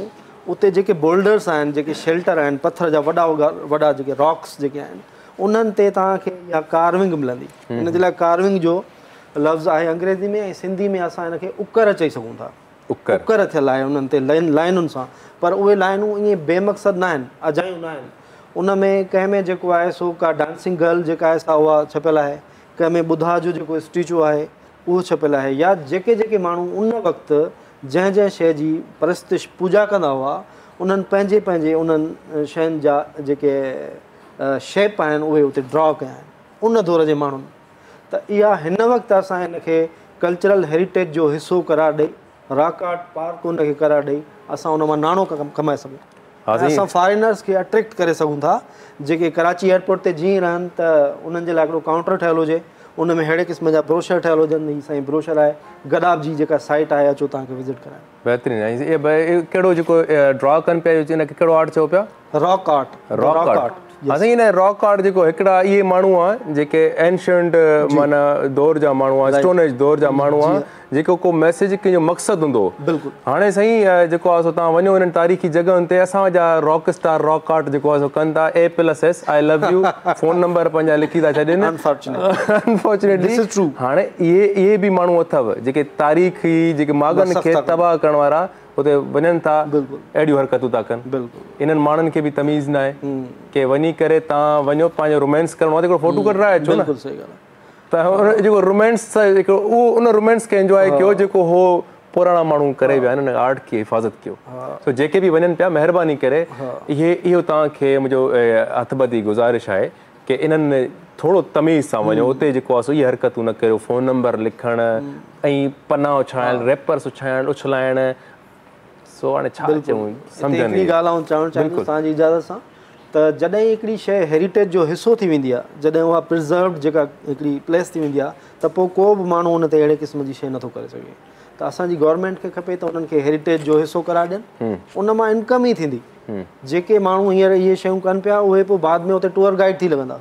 उते जेके बोल्डर्स आहिनि, जेके शेल्टर आहिनि, पथर जा वॾा वॾा जेके रॉक्स जेके आहिनि, उन्हनि ते तव्हांखे इहा कार्विंग मिलंदी। हिन जे लाइ कार्विंग जो लफ़्ज़ आहे अंग्रेज़ी में, ऐं सिंधी में असां हिनखे उकर चई सघूं था। उकर थियल आहे उन्हनि ते लाइनुनि सां, पर उहे लाइनूं ईअं बेमक़सद न आहिनि, अजायूं न आहिनि। उन में कंहिं में जेको आहे सो का डांसिंग गर्ल जेका आहे सा उहा छपियल आहे, कंहिं में ॿुधा जो जेको स्टैचू आहे उहो छपियल आहे, या जेके जेके माण्हू उन वक़्तु जंहिं जंहिं शइ जी परस्तिश पूॼा कंदा हुआ उन्हनि पंहिंजे पंहिंजे उन्हनि शयुनि जा जेके शेप आहिनि उहे उते ड्रॉ कया आहिनि उन दौर जे माण्हुनि। त इहा हिन वक़्तु असां हिनखे कल्चरल हेरिटेज जो हिसो करार ॾेई, रॉक आर्ट पार्क उनखे करार ॾेई असां उन मां नाणो कमाए सघूं। असां फॉरेनर्स खे अट्रैक्ट करे सघूं था, जेके कराची एयरपोर्ट ते जीअं रहनि त उन्हनि जे लाइ हिकिड़ो काउंटर ठहियलु हुजे, उन में अहिड़े क़िस्म जा ब्रोशर ठहियलु हुजनि। हीअ साईं ब्रोशर आहे गदाब जी जेका साइट आहे, अचो तव्हांखे विज़िट कराइण। बहितरीनु आहे। कहिड़ो जेको ड्रॉ कनि पिया हिनखे कहिड़ो आर्ट चओ पिया? Rock art. Rock art. असां इन रॉक आर्ट जेको हिकिड़ा इहे माण्हू आहे जेके एंशियंट माना दौर जा माण्हू आहे, स्टोन एज दौर जा माण्हू आहे, जेको को मैसेज कंहिंजो मक़सदु हूंदो। बिल्कुलु। हाणे साईं जेको आहे सो तव्हां वञो हिननि तारीख़ी जॻहियुनि ते, असांजा रॉक स्टार रॉक आर्ट जेको आहे सो कनि था। A+S I love U phone number पंहिंजा लिखी था छॾनि। अनफॉर्चुनेटली हाणे इहे बि माण्हू अथव जेके तारीख़ी जेके मागनि खे तबाह करण वारा उते वञनि था, अहिड़ियूं हरकतूं था कनि। बिल्कुलु। इन्हनि माण्हुनि खे बि तमीज़ न आहे की वञी करे तव्हां वञो पंहिंजो रोमांस करिणो आहे त हिकिड़ो फ़ोटो कढाए अचो न। त जेको रोमांस हिकिड़ो उहो उन रोमांस खे इंजॉय कयो जेको हो पुराणा माण्हू करे विया आहिनि, आर्ट खे हिफ़ाज़त कयो। सो जेके बि वञनि पिया, महिरबानी करे इहो तव्हांखे मुंहिंजो हथबदी गुज़ारिश आहे की इन्हनि थोरो तमीज़ सां वञो। उते जेको आहे सो इहे हरकतूं न कयो, फ़ोन नंबर लिखणु ऐं पना उछाइणु, रैपर्स उछलाइणु। सो हाणे छा चऊं, सम्झनि ॻाल्हि चवणु चाहींदुसि तव्हांजी इजाज़त सां त जॾहिं हिकिड़ी शइ हेरिटेज जो हिसो थी वेंदी आहे, जॾहिं उहा प्रिज़र्व्ड जेका हिकिड़ी प्लेस थी वेंदी आहे, त पोइ को बि माण्हू उन ते अहिड़े क़िस्म जी शइ नथो करे सघे। त असांजी गवर्नमेंट खे खपे त उन्हनि खे हेरिटेज जो हिसो करार ॾियनि, उन मां इनकम ई थींदी। जेके माण्हू हींअर इहे शयूं कनि पिया उहे पोइ बाद में उते टूर गाइड थी लॻंदा।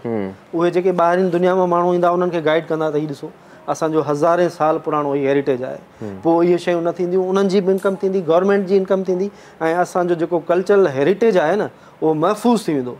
उहे जेके ॿाहिरिनि दुनिया मां माण्हू ईंदा उन्हनि खे गाइड कंदा त हीउ ॾिसो असांजो हज़ारे साल पुराणो हीअ हेरिटेज आहे। पोइ इहे शयूं न थींदियूं, उन्हनि जी बि इनकम थींदी, गवर्नमेंट जी इनकम थींदी, ऐं असांजो जेको कल्चरल हेरिटेज आहे न उहो महफ़ूज़ थी वेंदो।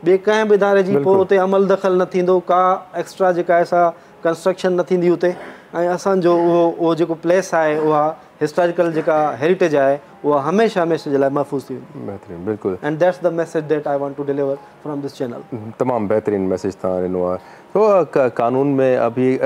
ॿिए कंहिं बि इदारे जी पोइ उते अमल दख़ल न थींदो, का एक्स्ट्रा जेका आहे सा कंस्ट्रक्शन न थींदी उते, ऐं असांजो उहो जेको प्लेस आहे उहा हिस्टोरिकल जेका हेरिटेज आहे उहा हमेशह हमेशह जे लाइ महफ़ूज़ थी वेंदी। बहितरीनु, बिल्कुलु। And that's the message that I want to deliver from this channel. तमामु बहितरीन मैसेज तव्हां ॾिनो आहे। तो कानून में अभी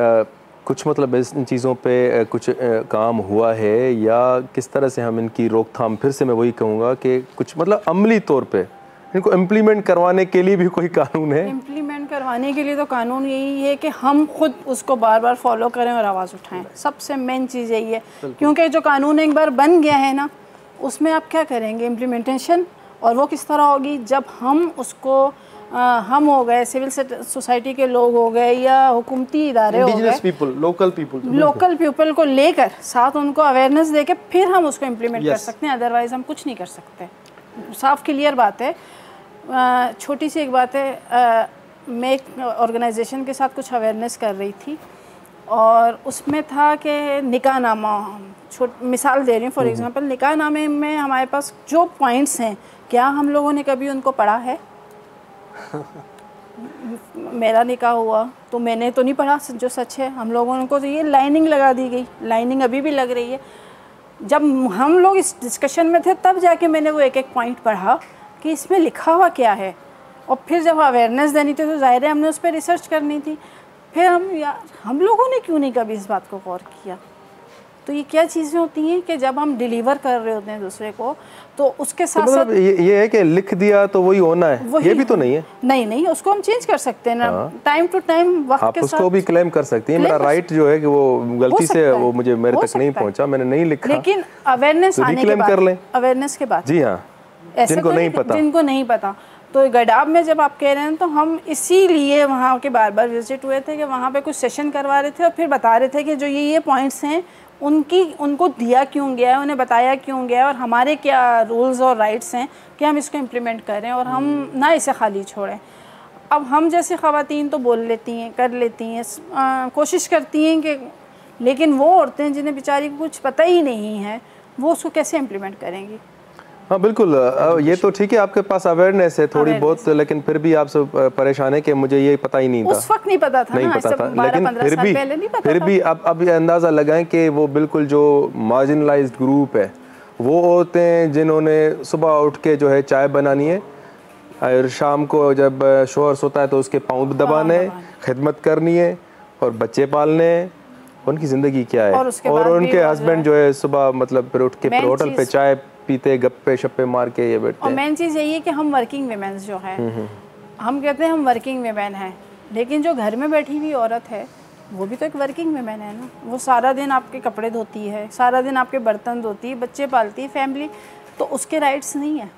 कुछ मतलब इन चीज़ों पे कुछ काम हुआ है या किस तरह से हम इनकी रोकथाम, फिर से मैं वही कहूँगा कि कुछ मतलब अमली तौर पे इनको इम्प्लीमेंट करवाने के लिए भी कोई कानून है? इम्प्लीमेंट करवाने के लिए तो कानून यही है कि हम खुद उसको बार बार फॉलो करें और आवाज़ उठाएं। सबसे मेन चीज़ यही है, क्योंकि जो कानून एक बार बन गया है ना, उसमें आप क्या करेंगे इम्प्लीमेंटेशन, और वो किस तरह होगी जब हम उसको हम हो गए, सिविल सोसाइटी के लोग हो गए या हुकूमती इदारे हो गए, लोकल पीपल को लेकर साथ उनको अवेयरनेस देके फिर हम उसको इम्प्लीमेंट कर सकते हैं। अदरवाइज़ हम कुछ नहीं कर सकते। साफ क्लियर बात है। छोटी सी एक बात है, मैं एक ऑर्गेनाइजेशन के साथ कुछ अवेयरनेस कर रही थी और उसमें था कि निकाहनामा, मिसाल दे रही हूँ, फॉर एग्जांपल निकाहनामे में हमारे पास जो पॉइंट्स हैं, क्या हम लोगों ने कभी उनको पढ़ा है? मेरा निकाह हुआ तो मैंने तो नहीं पढ़ा जो सच है। हम लोगों को तो ये लाइनिंग लगा दी गई, लाइनिंग अभी भी लग रही है। जब हम लोग इस डिस्कशन में थे तब जाके मैंने वो एक एक पॉइंट पढ़ा कि इसमें लिखा हुआ क्या है, और फिर जब अवेयरनेस देनी थी तो जाहिर है हमने उस पर रिसर्च करनी थी। फिर हम लोगों ने क्यों नहीं कभी इस बात को गौर किया? तो ये क्या चीज़ें होती हैं कि जब हम डिलीवर कर रहे होते हैं दूसरे को तो उसके साथ तो मतलब ये है कि लिख दिया तो वही होना है, ये भी तो नहीं है। नहीं, उसको हम चेंज कर सकते हैं ना, टाइम टू टाइम वक्त के साथ। आप उसको भी क्लेम कर सकती हैं, मेरा राइट जो है कि वो गलती से वो मुझे मेरे तक नहीं पहुंचा, मैंने नहीं लिखा, लेकिन अवेयरनेस आने के बाद, कर लें। अवेयरनेस के बाद, जी हाँ, जिनको नहीं पता, जिनको नहीं पता, तो गडाब में जब आप कह रहे हैं तो हम इसीलिए वहाँ के बार बार विजिट हुए थे कि वहाँ पे कुछ सेशन करवा रहे थे और फिर बता रहे थे कि जो ये पॉइंट्स हैं उनको दिया क्यों गया है, उन्हें बताया क्यों गया है और हमारे क्या रूल्स और राइट्स हैं कि हम इसको इम्प्लीमेंट करें और हम ना इसे खाली छोड़ें। अब हम जैसे ख़वातीन तो बोल लेती हैं, कर लेती हैं, कोशिश करती हैं कि, लेकिन वो औरतें जिन्हें बेचारी को कुछ पता ही नहीं है वो उसको कैसे इम्प्लीमेंट करेंगी? हाँ बिल्कुल, ये तो ठीक है आपके पास अवेयरनेस है थोड़ी बहुत, लेकिन फिर भी आप सब परेशान है कि मुझे ये पता ही नहीं था। उस वक्त नहीं पता था, नहीं ना, पता था, लेकिन फिर था। भी अब ये अंदाज़ा लगाएं कि वो बिल्कुल जो मार्जिनलाइज्ड ग्रुप है वो औरतें जिन्होंने सुबह उठ के जो है चाय बनानी है और शाम को जब शोहर सोता है तो उसके पाँव दबाने, खिदमत करनी है और बच्चे पालने हैं, उनकी ज़िंदगी क्या है। और उनके हस्बैंड जो है सुबह मतलब फिर उठ के फिर होटल पे चाय पीते, गप्पे शप्पे मार के ये बैठते हैं। और मेन चीज़ यही है कि हम वर्किंग वीमेंस जो है, हम कहते हैं हम वर्किंग वीमेन हैं, लेकिन जो घर में बैठी हुई औरत है वो भी तो एक वर्किंग वीमेन है ना। वो सारा दिन आपके कपड़े धोती है, सारा दिन आपके बर्तन धोती है, बच्चे पालती है, फैमिली, तो उसके राइट्स नहीं है।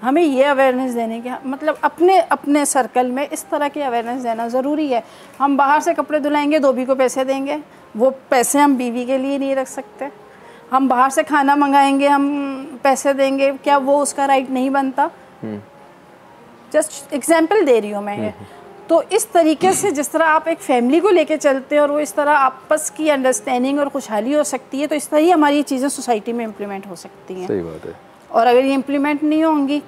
हमें ये अवेयरनेस देने के मतलब अपने सर्कल में इस तरह की अवेयरनेस देना ज़रूरी है। हम बाहर से कपड़े धुलाएंगे, धोबी को पैसे देंगे, वो पैसे हम बीवी के लिए नहीं रख सकते। हम बाहर से खाना मंगाएंगे, हम पैसे देंगे, क्या वो उसका राइट नहीं बनता? जस्ट एग्जाम्पल दे रही हूँ मैं ये। तो इस तरीके से जिस तरह आप एक फैमिली को लेके चलते हैं और वो इस तरह आपस की अंडरस्टैंडिंग और खुशहाली हो सकती है, तो इस तरह ही हमारी ये चीज़ें सोसाइटी में इम्प्लीमेंट हो सकती हैं। सही बात है। और अगर ये इम्प्लीमेंट नहीं होंगी,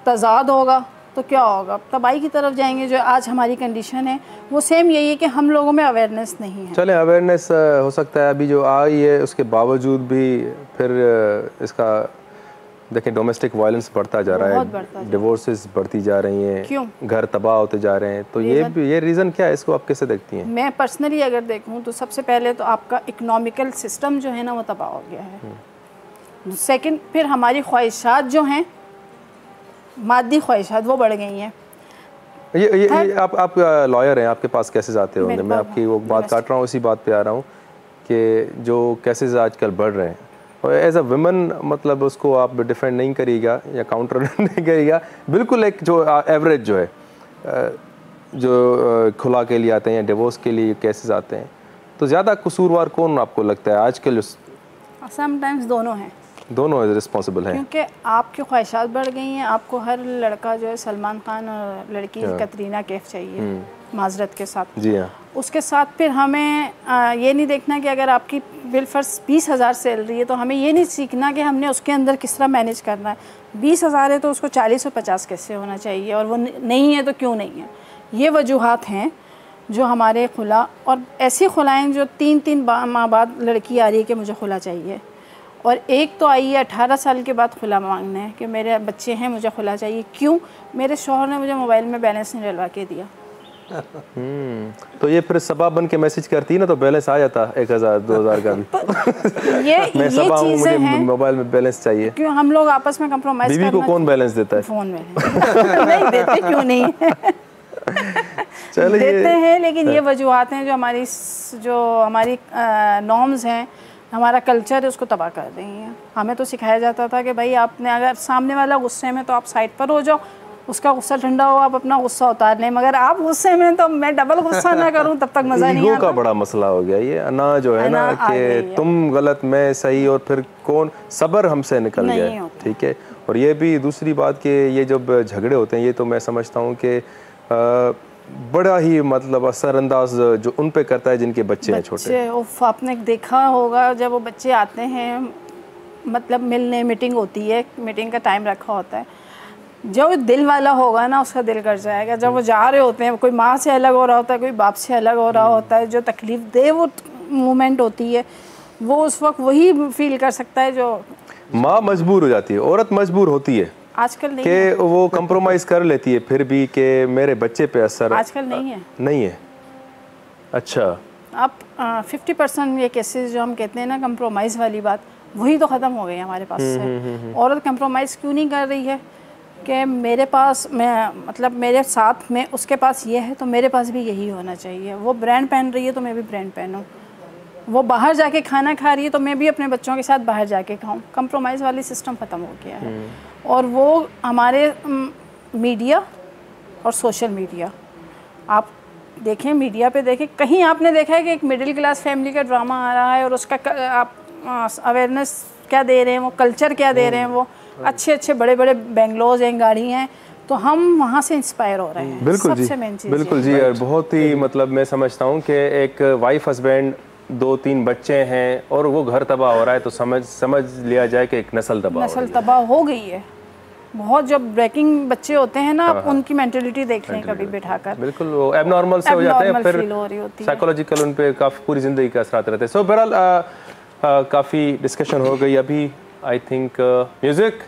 तजाद होगा, तो क्या होगा? तबाही की तरफ जाएंगे। जो आज हमारी कंडीशन है वो सेम यही है कि हम लोगों में अवेयरनेस नहीं है। चले अवेयरनेस हो सकता है अभी जो आई है उसके बावजूद भी फिर इसका देखें डोमेस्टिक वायलेंस बढ़ता जा रहा है, डिवोर्सेस बढ़ती जा रही हैं, क्यों? घर तबाह होते जा रहे हैं। तो ये रीज़न क्या है, इसको आप कैसे देखती हैं? मैं पर्सनली अगर देखूं तो सबसे पहले तो आपका इकोनॉमिकल सिस्टम जो है ना वो तबाह हो गया है। सेकंड, फिर हमारी ख्वाहिशात जो हैं, मादी ख्वाहिशात, वो बढ़ गई हैं। ये आप लॉयर हैं, आपके पास केसेस आते होंगे, मैं आपकी वो बात काट रहा हूँ, इसी बात पे आ रहा हूँ कि जो केसेस आजकल बढ़ रहे हैं और एज अ वुमन मतलब उसको आप डिफेंड नहीं करिएगा या काउंटर नहीं करिएगा, बिल्कुल एक जो एवरेज जो है जो खुला के लिए आते हैं या डिवोर्स के लिए केसेस आते हैं, तो ज़्यादा कसूरवार कौन आपको लगता है आजकल? समटाइम्स दोनों हैं, दोनों रिस्पॉन्सिबल हैं, क्योंकि आपकी ख्वाहिशात बढ़ गई हैं। आपको हर लड़का जो है सलमान खान और लड़की कतरीना कैफ चाहिए, माजरत के साथ। जी हाँ। उसके साथ फिर हमें ये नहीं देखना कि अगर आपकी बिलफर्स 20,000 सैलरी है तो हमें ये नहीं सीखना कि हमने उसके अंदर किस तरह मैनेज करना है। 20,000 है तो उसको 40 और 50 कैसे होना चाहिए, और वो नहीं है तो क्यों नहीं है। ये वजूहात हैं जो हमारे खुला, और ऐसी खुलाएँ जो 3-3 माह बाद लड़की आ रही है कि मुझे खुला चाहिए, और एक तो आई है 18 साल के बाद खुला मांगने है कि मेरे बच्चे हैं, मुझे खुला चाहिए। क्यों? मेरे शौहर ने मुझे मोबाइल में बैलेंस नहीं डलवा के दिया। तो ये फिर सबा बन के मैसेज करती है ना, तो बैलेंस आ जाता 1,000-2,000 का भी। तो ये मैं सबा हूँ, मुझे मोबाइल में बैलेंस चाहिए। क्यों हम लोग आपस में कंप्रोमाइज? बीवी को कौन बैलेंस देता है? फोन में नहीं देते, क्यों नहीं देते हैं, लेकिन ये वजूहात हैं जो हमारी नॉर्म्स हैं, हमारा कल्चर है, उसको तबाह कर रही हैं। हमें तो सिखाया जाता था कि भाई आपने अगर सामने वाला गुस्से में तो आप साइड पर हो जाओ, उसका गुस्सा ठंडा हो, आप अपना गुस्सा उतार लें, मगर आप गुस्से में तो मैं डबल गुस्सा ना करूं तब तक मज़ा नहीं आता। ईगो का बड़ा मसला हो गया ये ना, जो है ना कि तुम गलत मैं सही, और फिर कौन सब्र हमसे निकल गया। ठीक है। और ये भी दूसरी बात कि ये जब झगड़े होते हैं, ये तो मैं समझता हूँ कि बड़ा ही मतलब असरअंदाज जो उन पे करता है जिनके बच्चे हैं छोटे। आपने देखा होगा जब वो बच्चे आते हैं, मतलब मिलने, मीटिंग होती है, मीटिंग का टाइम रखा होता है, जो दिल वाला होगा ना उसका दिल कर जाएगा। जब वो जा रहे होते हैं, कोई माँ से अलग हो रहा होता है, कोई बाप से अलग हो रहा होता है, जो तकलीफ़ दे वो मोमेंट होती है, वो उस वक्त वही फील कर सकता है जो माँ मजबूर हो जाती है, औरत मजबूर होती है आजकल नहीं कि वो कंप्रोमाइज़ कर लेती है, फिर भी कि मेरे बच्चे पे असर आजकल नहीं है। नहीं है। अच्छा, आप 50% ये केसेस जो हम कहते हैं ना कंप्रोमाइज़ वाली बात, वही तो ख़त्म हो गई हमारे पास से। औरत कंप्रोमाइज़ क्यों नहीं कर रही है कि मेरे पास, मैं मतलब मेरे साथ में उसके पास ये है तो मेरे पास भी यही होना चाहिए। वो ब्रांड पहन रही है तो मैं भी ब्रांड पहनूँ, वो बाहर जाके खाना खा रही है तो मैं भी अपने बच्चों के साथ बाहर जाके खाऊं। कंप्रोमाइज़ वाली सिस्टम ख़त्म हो गया है। और वो हमारे मीडिया और सोशल मीडिया। आप देखें, मीडिया पे देखें, कहीं आपने देखा है कि एक मिडिल क्लास फैमिली का ड्रामा आ रहा है और उसका आप अवेयरनेस क्या दे रहे हैं, वो कल्चर क्या दे रहे हैं, वो अच्छे अच्छे बड़े बड़े बेंगलोज हैं, गाड़ी हैं, तो हम वहाँ से इंस्पायर हो रहे हैं। बिल्कुल जी, बिल्कुल जी। और बहुत ही मतलब मैं समझता हूँ कि एक वाइफ हस्बैंड 2-3 बच्चे हैं और वो घर तबाह हो रहा है, तो समझ लिया जाए कि एक नस्ल तबाह हो गई है। बहुत जब ब्रेकिंग बच्चे होते हैं ना, आप उनकी मेंटालिटी देख लें कभी बिठाकर, बिल्कुल वो एबनॉर्मल से हो जाते हैं, फिर साइकोलॉजिकल उन पे काफ़ी पूरी ज़िंदगी का असरात रहते हैं। सो बहरहाल काफ़ी डिस्कशन हो गई, अभी आई थिंक म्यूज़िक।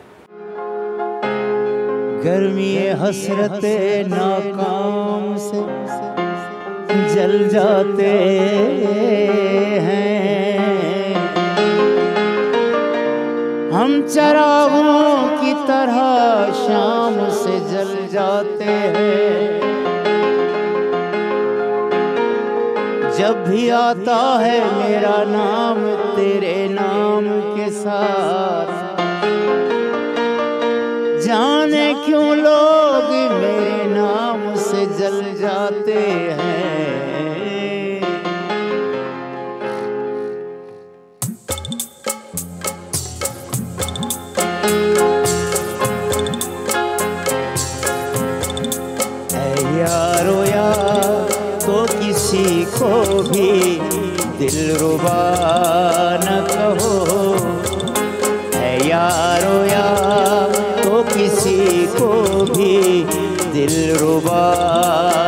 गर्मी हसरते नाकाम से जल जाते हैं, हम चरागों की तरह शाम से जल जाते हैं। जब भी आता है मेरा नाम तेरे नाम के साथ, जाने क्यों लोग मेरे नाम से जल जाते हैं। यारो यार तो किसी को भी दिलरुबा न कहो, है यारो यार तो किसी को भी दिलरुबा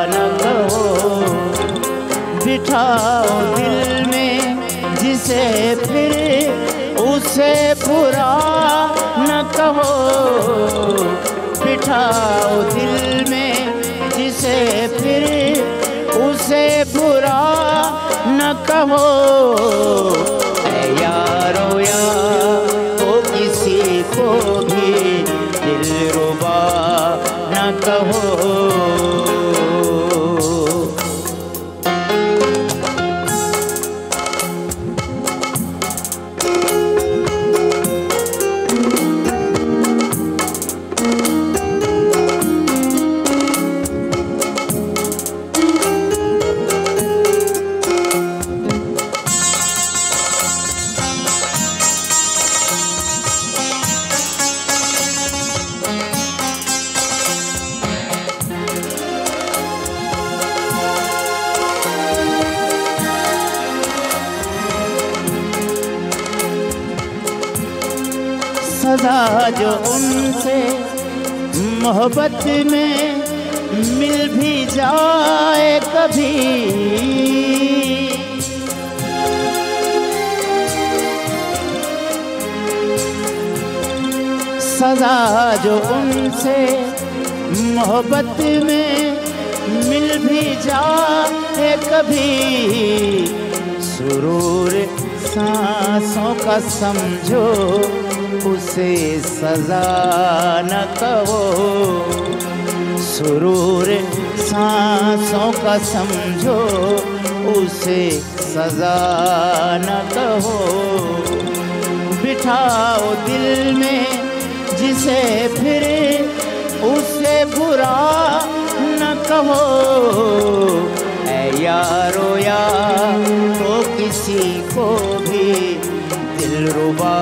न कहो। बिठाओ दिल में जिसे फिर उसे बुरा न कहो, बिठाओ दिल में जिसे फिर उसे बुरा न कहो। ऐ यारो यार तो किसी को भी दिलरुबा न कहो। सदा जो उनसे मोहब्बत में मिल भी जाए कभी, सदा जो उनसे मोहब्बत में मिल भी जाए कभी, सुरूर सांसों का समझो उसे सजा न कहो। सुरूर सांसों का समझो उसे सजा न कहो। बिठाओ दिल में जिसे फिर उसे बुरा न कहो। ऐ यारो यार तो किसी को भी दिलरुबा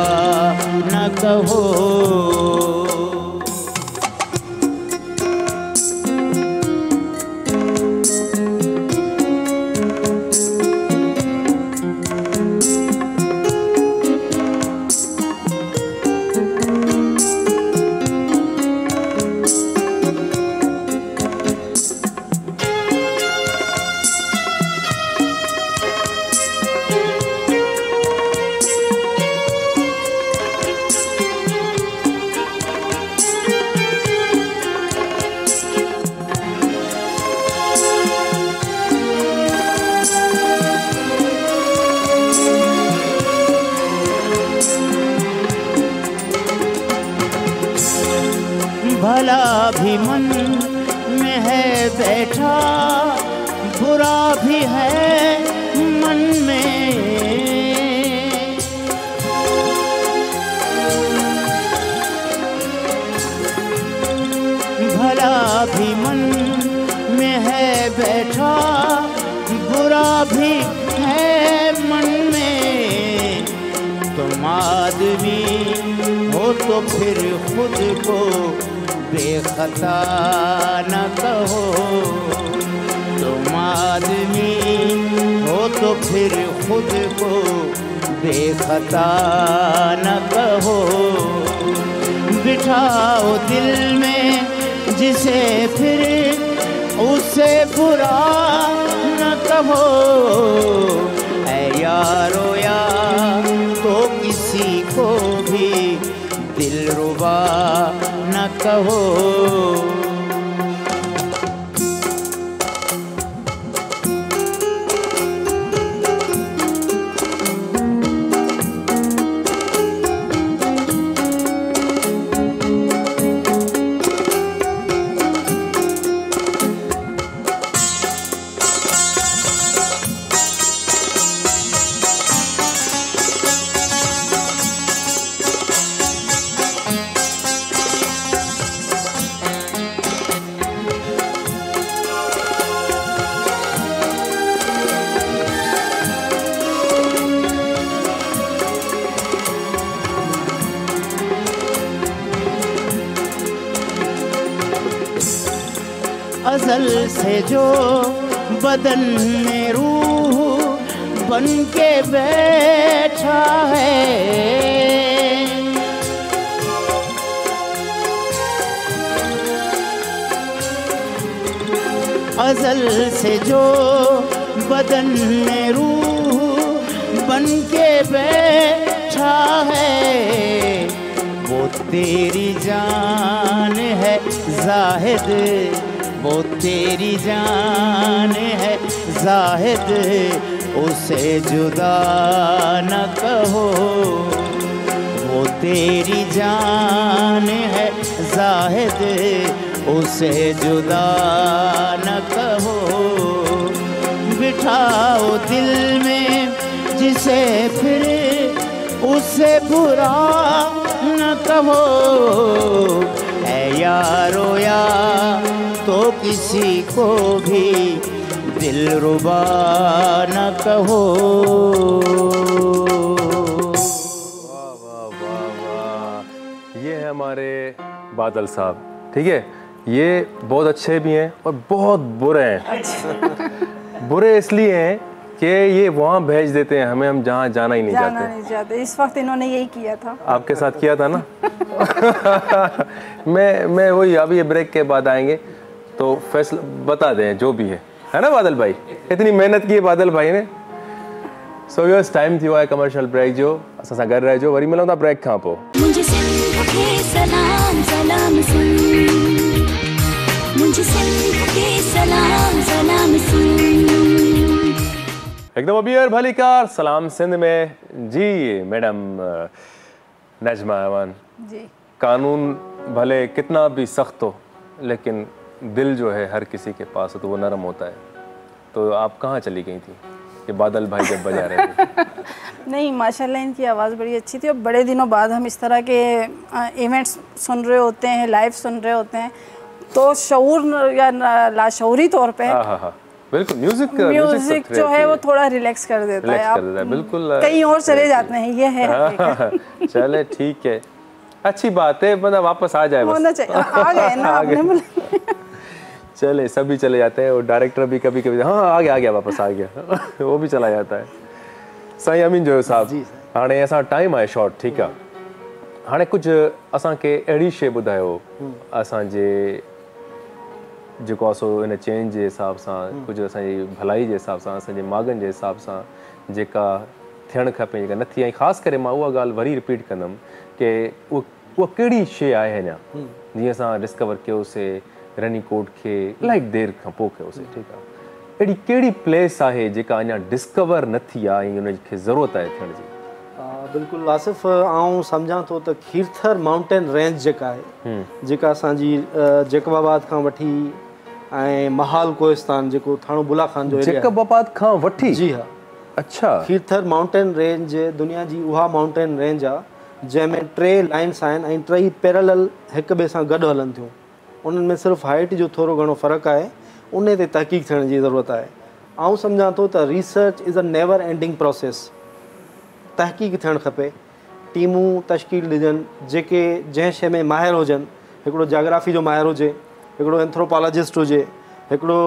न कहो। भला भी मन में है बैठा, बुरा भी है मन में। भला है मन में। तुम आदमी हो तो फिर खुद को बेखता न कहो। तुम आदमी हो तो फिर खुद को बेखता न कहो। बिठाओ दिल में जिसे फिर उसे बुरा न कहो। ऐ यारो यार तो किसी को भी दिलरुबा न कहो। अज़ल से जो बदन में रूह बन के बैठा है। अज़ल से जो बदन में रूह बन के बैठा है। वो तेरी जान है ज़ाहिद, वो तेरी जान है ज़ाहिद, उसे जुदा न कहो। वो तेरी जान है ज़ाहिद, उसे जुदा न कहो। बिठाओ दिल में जिसे फिर उसे बुरा न कहो। ऐ यारो यार तो किसी को भी दिलरुबा न कहो। वाह वाह वाह वाह, ये है हमारे बादल साहब। ठीक है, ये बहुत अच्छे भी हैं और बहुत बुरे हैं। बुरे इसलिए हैं कि ये वहाँ भेज देते हैं हमें, हम जहाँ जाना ही नहीं चाहते। इस वक्त इन्होंने यही किया था, आपके साथ किया था ना। मैं वही, अभी ये ब्रेक के बाद आएंगे तो फैसला बता दें जो भी है ना बादल भाई। इतनी मेहनत की है बादल भाई ने। सो यस टाइम थी है कमर्शियल ब्रेक जो असां सां गॾु रहिजो। वरी मिलूं था ब्रेक खां पोइ। मुझे सिंध के सलाम सलाम सुन, मुझे सिंध के सलाम सलाम सुन। एकदम अबीर भलीकार सलाम सिंध में जी मैडम नजमा अमान जी। कानून भले कितना भी सख्त हो लेकिन दिल जो है हर किसी के पास है तो वो नरम होता है। तो आप कहाँ चली गई थी कि बादल भाई जब बजा रहे थे? नहीं माशाल्लाह इनकी आवाज़ बड़ी अच्छी थी और बड़े दिनों बाद हम इस तरह के इवेंट्स सुन रहे होते हैं, लाइव सुन रहे होते हैं तो शऊर या लाशऊरी तौर पे बिल्कुल म्यूजिक जो है वो थोड़ा रिलैक्स कर देता है। आप बिल्कुल कहीं और चले जाते हैं, ये है। चले ठीक है, अच्छी बात है, मतलब वापस आ जाए, होना चाहिए। आ गए ना आपने। चले सभी चले जाते हैं और डायरेक्टर भी कभी कभी हाँ आ गया वापस आ गया वो भी चला जाता है। साईं अमीन जो साहब हाणे असां टाइम आहे शॉर्ट, ठीकु आहे। हाणे कुझु असांखे अहिड़ी शइ ॿुधायो असांजे जेको आहे सो इन चेंज जे हिसाब सां, कुझु असांजी भलाई जे हिसाब सां, असांजे माॻनि जे हिसाब सां जेका थियणु खपे जेका न थी। ऐं ख़ासि करे मां उहा ॻाल्हि वरी रिपीट कंदुमि कि उहा कहिड़ी शइ आहे अञा जीअं असां डिस्कवर कयोसीं रनीकोट खे इलाही देरि खां पोइ कयोसीं, ठीकु आहे। अहिड़ी कहिड़ी प्लेस आहे जेका अञा डिस्कवर न थी आहे ऐं उनखे ज़रूरत आहे थियण जी? बिल्कुलु आसिफ़, आउं सम्झां थो त खीरथर माउंटेन रेंज जेका आहे, जेका असांजी जैकबाबाद खां वठी ऐं महाल कोहिस्तान जेको थाणो बुलाखान जो एरिया, जैकबाबाद खां वठी? जी हा। अच्छा, खीरथर माउंटेन रेंज दुनिया जी उहा माउंटेन रेंज आहे जंहिंमें 3 लाइन्स आहिनि ऐं 3 पैरेलल हिक ॿिए सां गॾु हलनि थियूं। उन्हनि में सिर्फ़ु हाइट जो थोरो घणो फ़र्क़ु आहे, उन ते तहक़ीक़ थियण जी ज़रूरत आहे। आउं सम्झां थो त research is a never ending process. तहक़ीक़ थियणु खपे, टीमूं तश्कील ॾिजनि जेके जंहिं शइ में माहिर हुजनि। हिकिड़ो जाग्राफी जो माहिर हुजे, हिकिड़ो एंथ्रोपोलॉजिस्ट हुजे, हिकिड़ो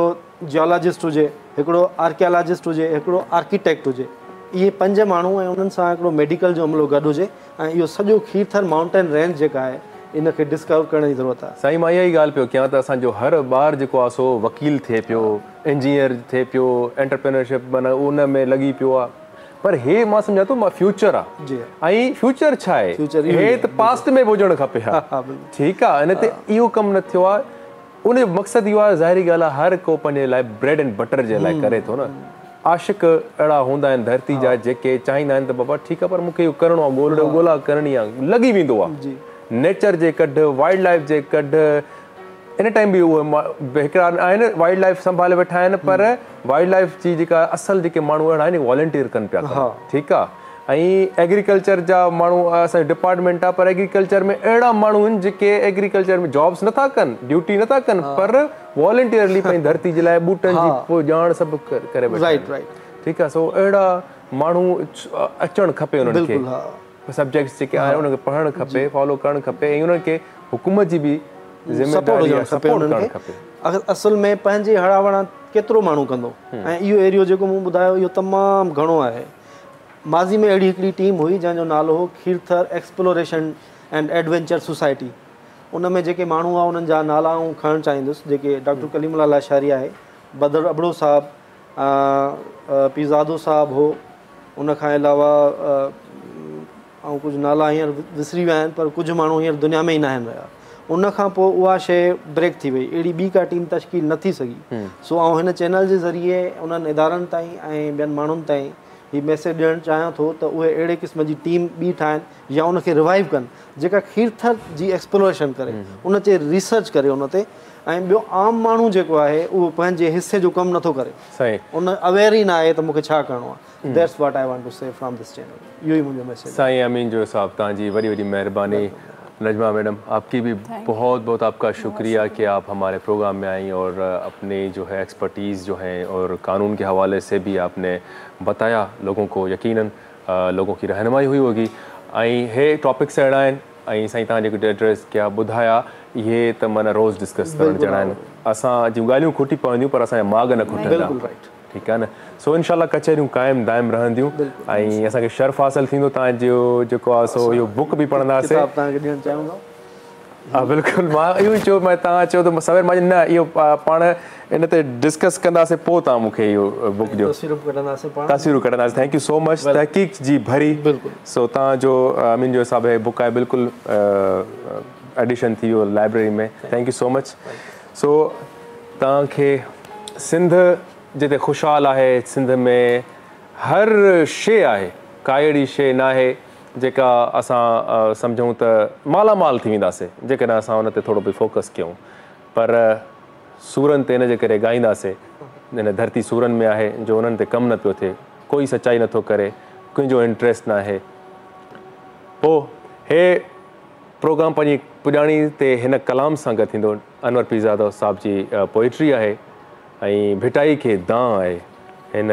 जियोलॉजिस्ट हुजे, हिकिड़ो आर्कियोलॉजिस्ट हुजे, हिकिड़ो आर्किटेक्ट हुजे। इहे 5 माण्हू ऐं उन्हनि सां हिकिड़ो मेडिकल जो अमलो गॾु हुजे ऐं इहो सॼो खीरथर माउंटेन रेंज जेका आहे इनखे डिस्कवर करण जी ज़रूरत आहे। साईं, मां इहा ई ॻाल्हि पियो कयां त असांजो हर ॿार जेको आहे सो वकील थिए पियो, इंजीनियर थिए पियो, एंटरप्रेन्योरशिप माना उन में लॻी पियो आहे, पर हे मां सम्झां थो फ्यूचर आहे। जी, ऐं फ्यूचर छा आहे, हे त पास्ट में हुजणु खपे। ठीकु आहे, इन ते इहो कमु न थियो आहे। उनजो मक़सदु इहो आहे, ज़ाहिरी ॻाल्हि आहे, हर को पंहिंजे लाइ ब्रेड एंड बटर जे लाइ करे थो न। आशिक़ अहिड़ा हूंदा आहिनि धरती जा जेके चाहींदा आहिनि त बाबा ठीकु आहे, पर मूंखे इहो करिणो आहे, ॻोल्हा करणी आहे, लॻी वेंदो आहे नेचर जे कढ, वाइल्ड लाइफ जे कढ। इन टाइम बि उहे हिकिड़ा आहिनि वाइल्ड लाइफ संभाले वेठा आहिनि, पर वाइल्ड लाइफ जी जेका असल जेके माण्हू अहिड़ा आहिनि वॉलंटियर कनि पिया। ठीकु आहे, ऐं एग्रीकल्चर जा माण्हू असांजो डिपार्टमेंट आहे, पर एग्रीकल्चर में अहिड़ा माण्हू आहिनि जेके एग्रीकल्चर में जॉब्स नथा कनि, ड्यूटी नथा कनि, पर वॉलंटियरली पंहिंजी धरती जे लाइ ॿूटनि जी पोइ ॼाण सभु करे वेठा। ठीकु आहे, सो अहिड़ा माण्हू अचणु खपे उन्हनि खे। सब्जेक्ट्स जेके आहिनि उनखे पढ़णु खपे, फॉलो करणु खपे, ऐं उन्हनि खे हुकूमत जी बि ज़िमेदारी करणु खपे। असल में पंहिंजे हड़ावड़ा केतिरो माण्हू कंदो, ऐं इहो एरियो जेको मूं ॿुधायो इहो तमामु घणो आहे। माज़ी में अहिड़ी हिकिड़ी टीम हुई जंहिंजो नालो हो Kirthar exploration and adventure society. उन में जेके माण्हू आहे उन्हनि जा नाला आऊं खणणु चाहींदुसि, जेके डॉक्टर कलीमुल्लाह लाशारी आहे, बदर अबड़ो साहब, पीज़ादो साहब हो, उन खां अलावा ऐं कुझु नाला हींअर विसरी विया आहिनि, पर कुझु माण्हू हींअर दुनिया में ई न आहिनि रहिया। उन खां पोइ उहा शइ ब्रेक थी वई, अहिड़ी ॿी का टीम तश्कील न थी सघी। सो आउं हिन चैनल जे ज़रिए उन्हनि इदारनि ताईं ऐं ॿियनि माण्हुनि ताईं हीउ मैसेज ॾियणु चाहियां थो त उहे अहिड़े क़िस्म जी टीम ॿी ठाहिनि या उनखे रिवाइव कनि जेका खीरथर जी एक्सप्लोरेशन करे, उन ते रिसर्च करे उन ते। ऐं ॿियो आम माण्हू जेको आहे उहो पंहिंजे हिसे जो कमु नथो करे, सही उन अवेयर ई न आहे त मूंखे छा करिणो आहे। That's what I want to say from this channel. इहो ई मुंहिंजो मैसेज। साईं अमीन जो साहब, तव्हांजी वॾी वॾी महिरबानी। नजमा मैडम, आपकी भी बहुत बहुत आपका शुक्रिया कि आप हमारे प्रोग्राम में आई और अपने जो है एक्सपर्टीज़ जो हैं और कानून के हवाले से भी आपने बताया लोगों को, यकीनन लोगों की रहनुमाई हुई होगी। हे टॉपिक्स अहिड़ा आहिनि, ऐं साईं तव्हां जेको एड्रेस कया ॿुधाया, इहे त माना रोज़ डिस्कस करण जहिड़ा आहिनि। असां जूं ॻाल्हियूं खुटी पवंदियूं पर असांजा माग न खुटंदा। ठीकु आहे न। सो इनशाला कचहरियूं क़ाइमु दाइम रहंदियूं, ऐं असांखे शर्फ हासिलु थींदो तव्हांजो जेको आहे सो इहो बुक बि पढ़ंदासीं। हा बिल्कुलु, मां इहो ई चयो, मां तव्हां चयो त सवेर मां न इहो पाण इन ते डिस्कस कंदासीं, पोइ तव्हां मूंखे इहो बुक जो तस्वीरूं कढंदासीं। थैंक यू सो मच, तहक़ीक़ जी भरी। सो तव्हांजो अमीन जो साहिबु बुक आहे बिल्कुलु एडिशन थी वियो लाइब्रेरी में। Thank you so much. So तव्हांखे सिंध जिते ख़ुशहाल आहे, सिंध में हर शइ आहे, काई अहिड़ी शइ न आहे जेका असां सम्झूं त मालामाल थी वेंदासीं जेकॾहिं असां हुन ते थोरो बि फोकस कयूं। पर सूरनि ते इन जे करे ॻाईंदासीं, हिन धरती सूरनि में आहे जो उन्हनि ते कमु न पियो थिए, कोई सचाई नथो करे, कंहिंजो इंट्रस्ट न आहे। पोइ हे प्रोग्राम पंहिंजी पुॼाणी ते हिन कलाम सां गॾु थींदो। अनवर पीरज़ादा साहिब जी पोइट्री आहे, ऐं भिटाई खे दां आहे। हिन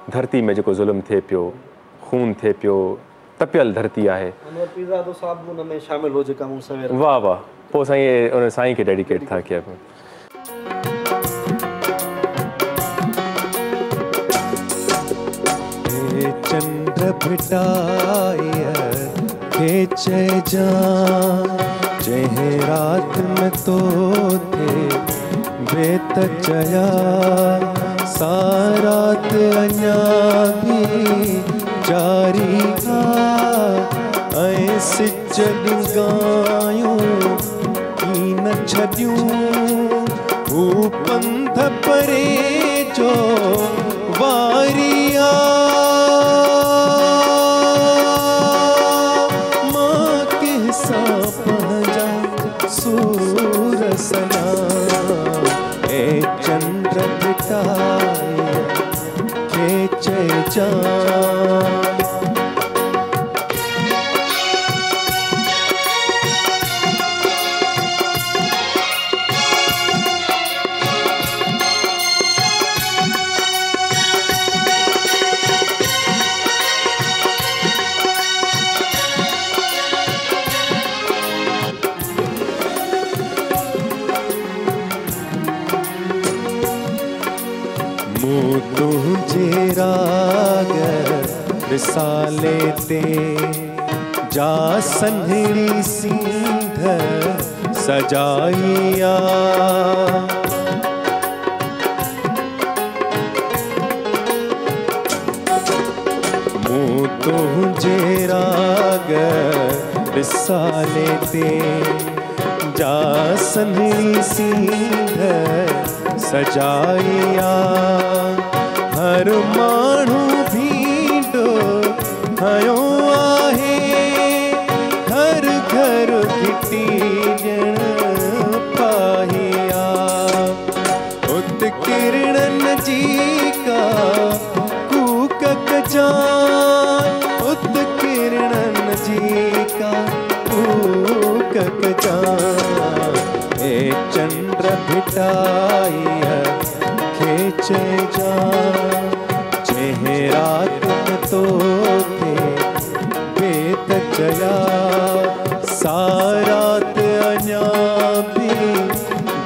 धरती में जेको ज़ुल्म थिए पियो, खून थिए पियो, तपियल धरती आहे। वाह वाह, पोइ साईं उन साईं खे डेडिकेट था कया पिया। चंद्र भिटाई के चैजान जंहिं रात में तो थे बेत चया, सारात अञा भी जारी ऐं सिज ॾिंगायूं की न छॾियूं, हू पंध परे जो वारिया मां कंहिंसां पंहिंजा सूर सना। ए चंद्र भिटाई खे चइजां, रिसाले ते जा सन्हड़ी सींध सजाइया मूं तुझे राग रिसाले ते जा सन्हड़ी सींध सजाइया हर माण्हू भींडो हयो आहे हर घर घिटी ॼण पाहिया उत किरणन जी का कूक कजान उत किरणन जी का कूक कजान ए चंद्र भिटाई खेचे जा चेहरा तुम तो थे बेत चया सारात अञा भी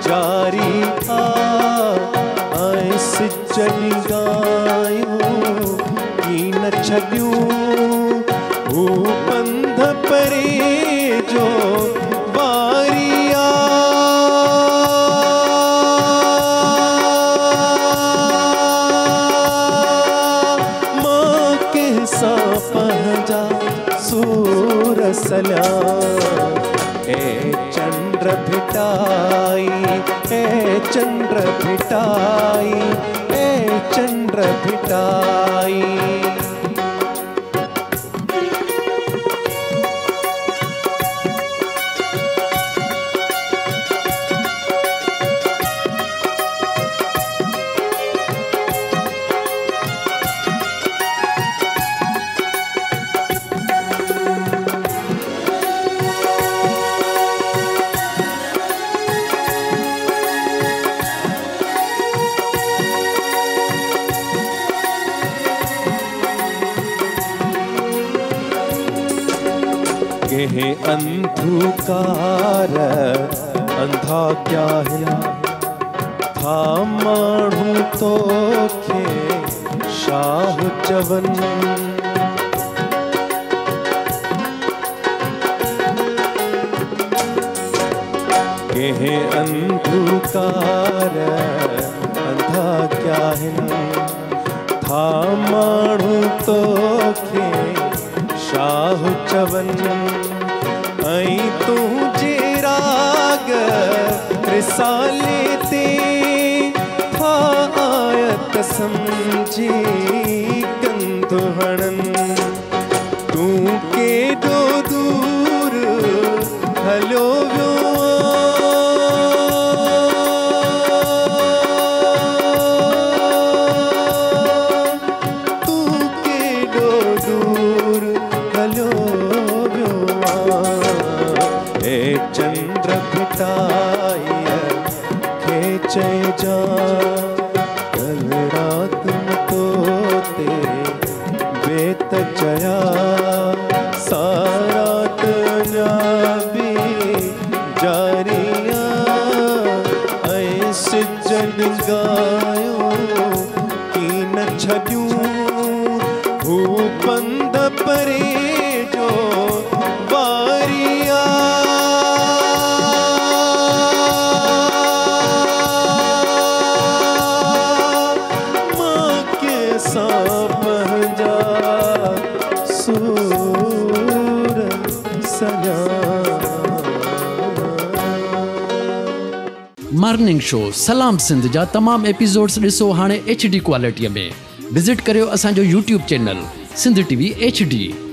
जारी आए सिजन गायूं की न छॾियूं हू पंध परे जो वारिया पंहिंजा सूर सलाम ए चंद्र भिटाई ए चंद्र भिटाई ए चंद्र भिटाई अंधकार अंधा क्या है था माण्हू तो खे शाह चवन के अंधकार अंधा क्या है था माण्हू तो खे शाह चवन आई तुझे राग रिसाले ते था आयत समझी कंधु हणन तू केॾो दूर हलो वियो तू केॾो दूर हलो चंद्र भिटाई खेचे जा कल रात तो तेरे बेत चया सारात भी जारिया ऐसे जन गायो की न छॾियूं हू पंध परे जो वारिया मॉर्निंग शो सलाम सिंध जा तमाम एपिसोड्स ॾिसो हाणे HD क्वालिटीअ में विज़िट करियो असांजो YouTube channel Sindh TV HD।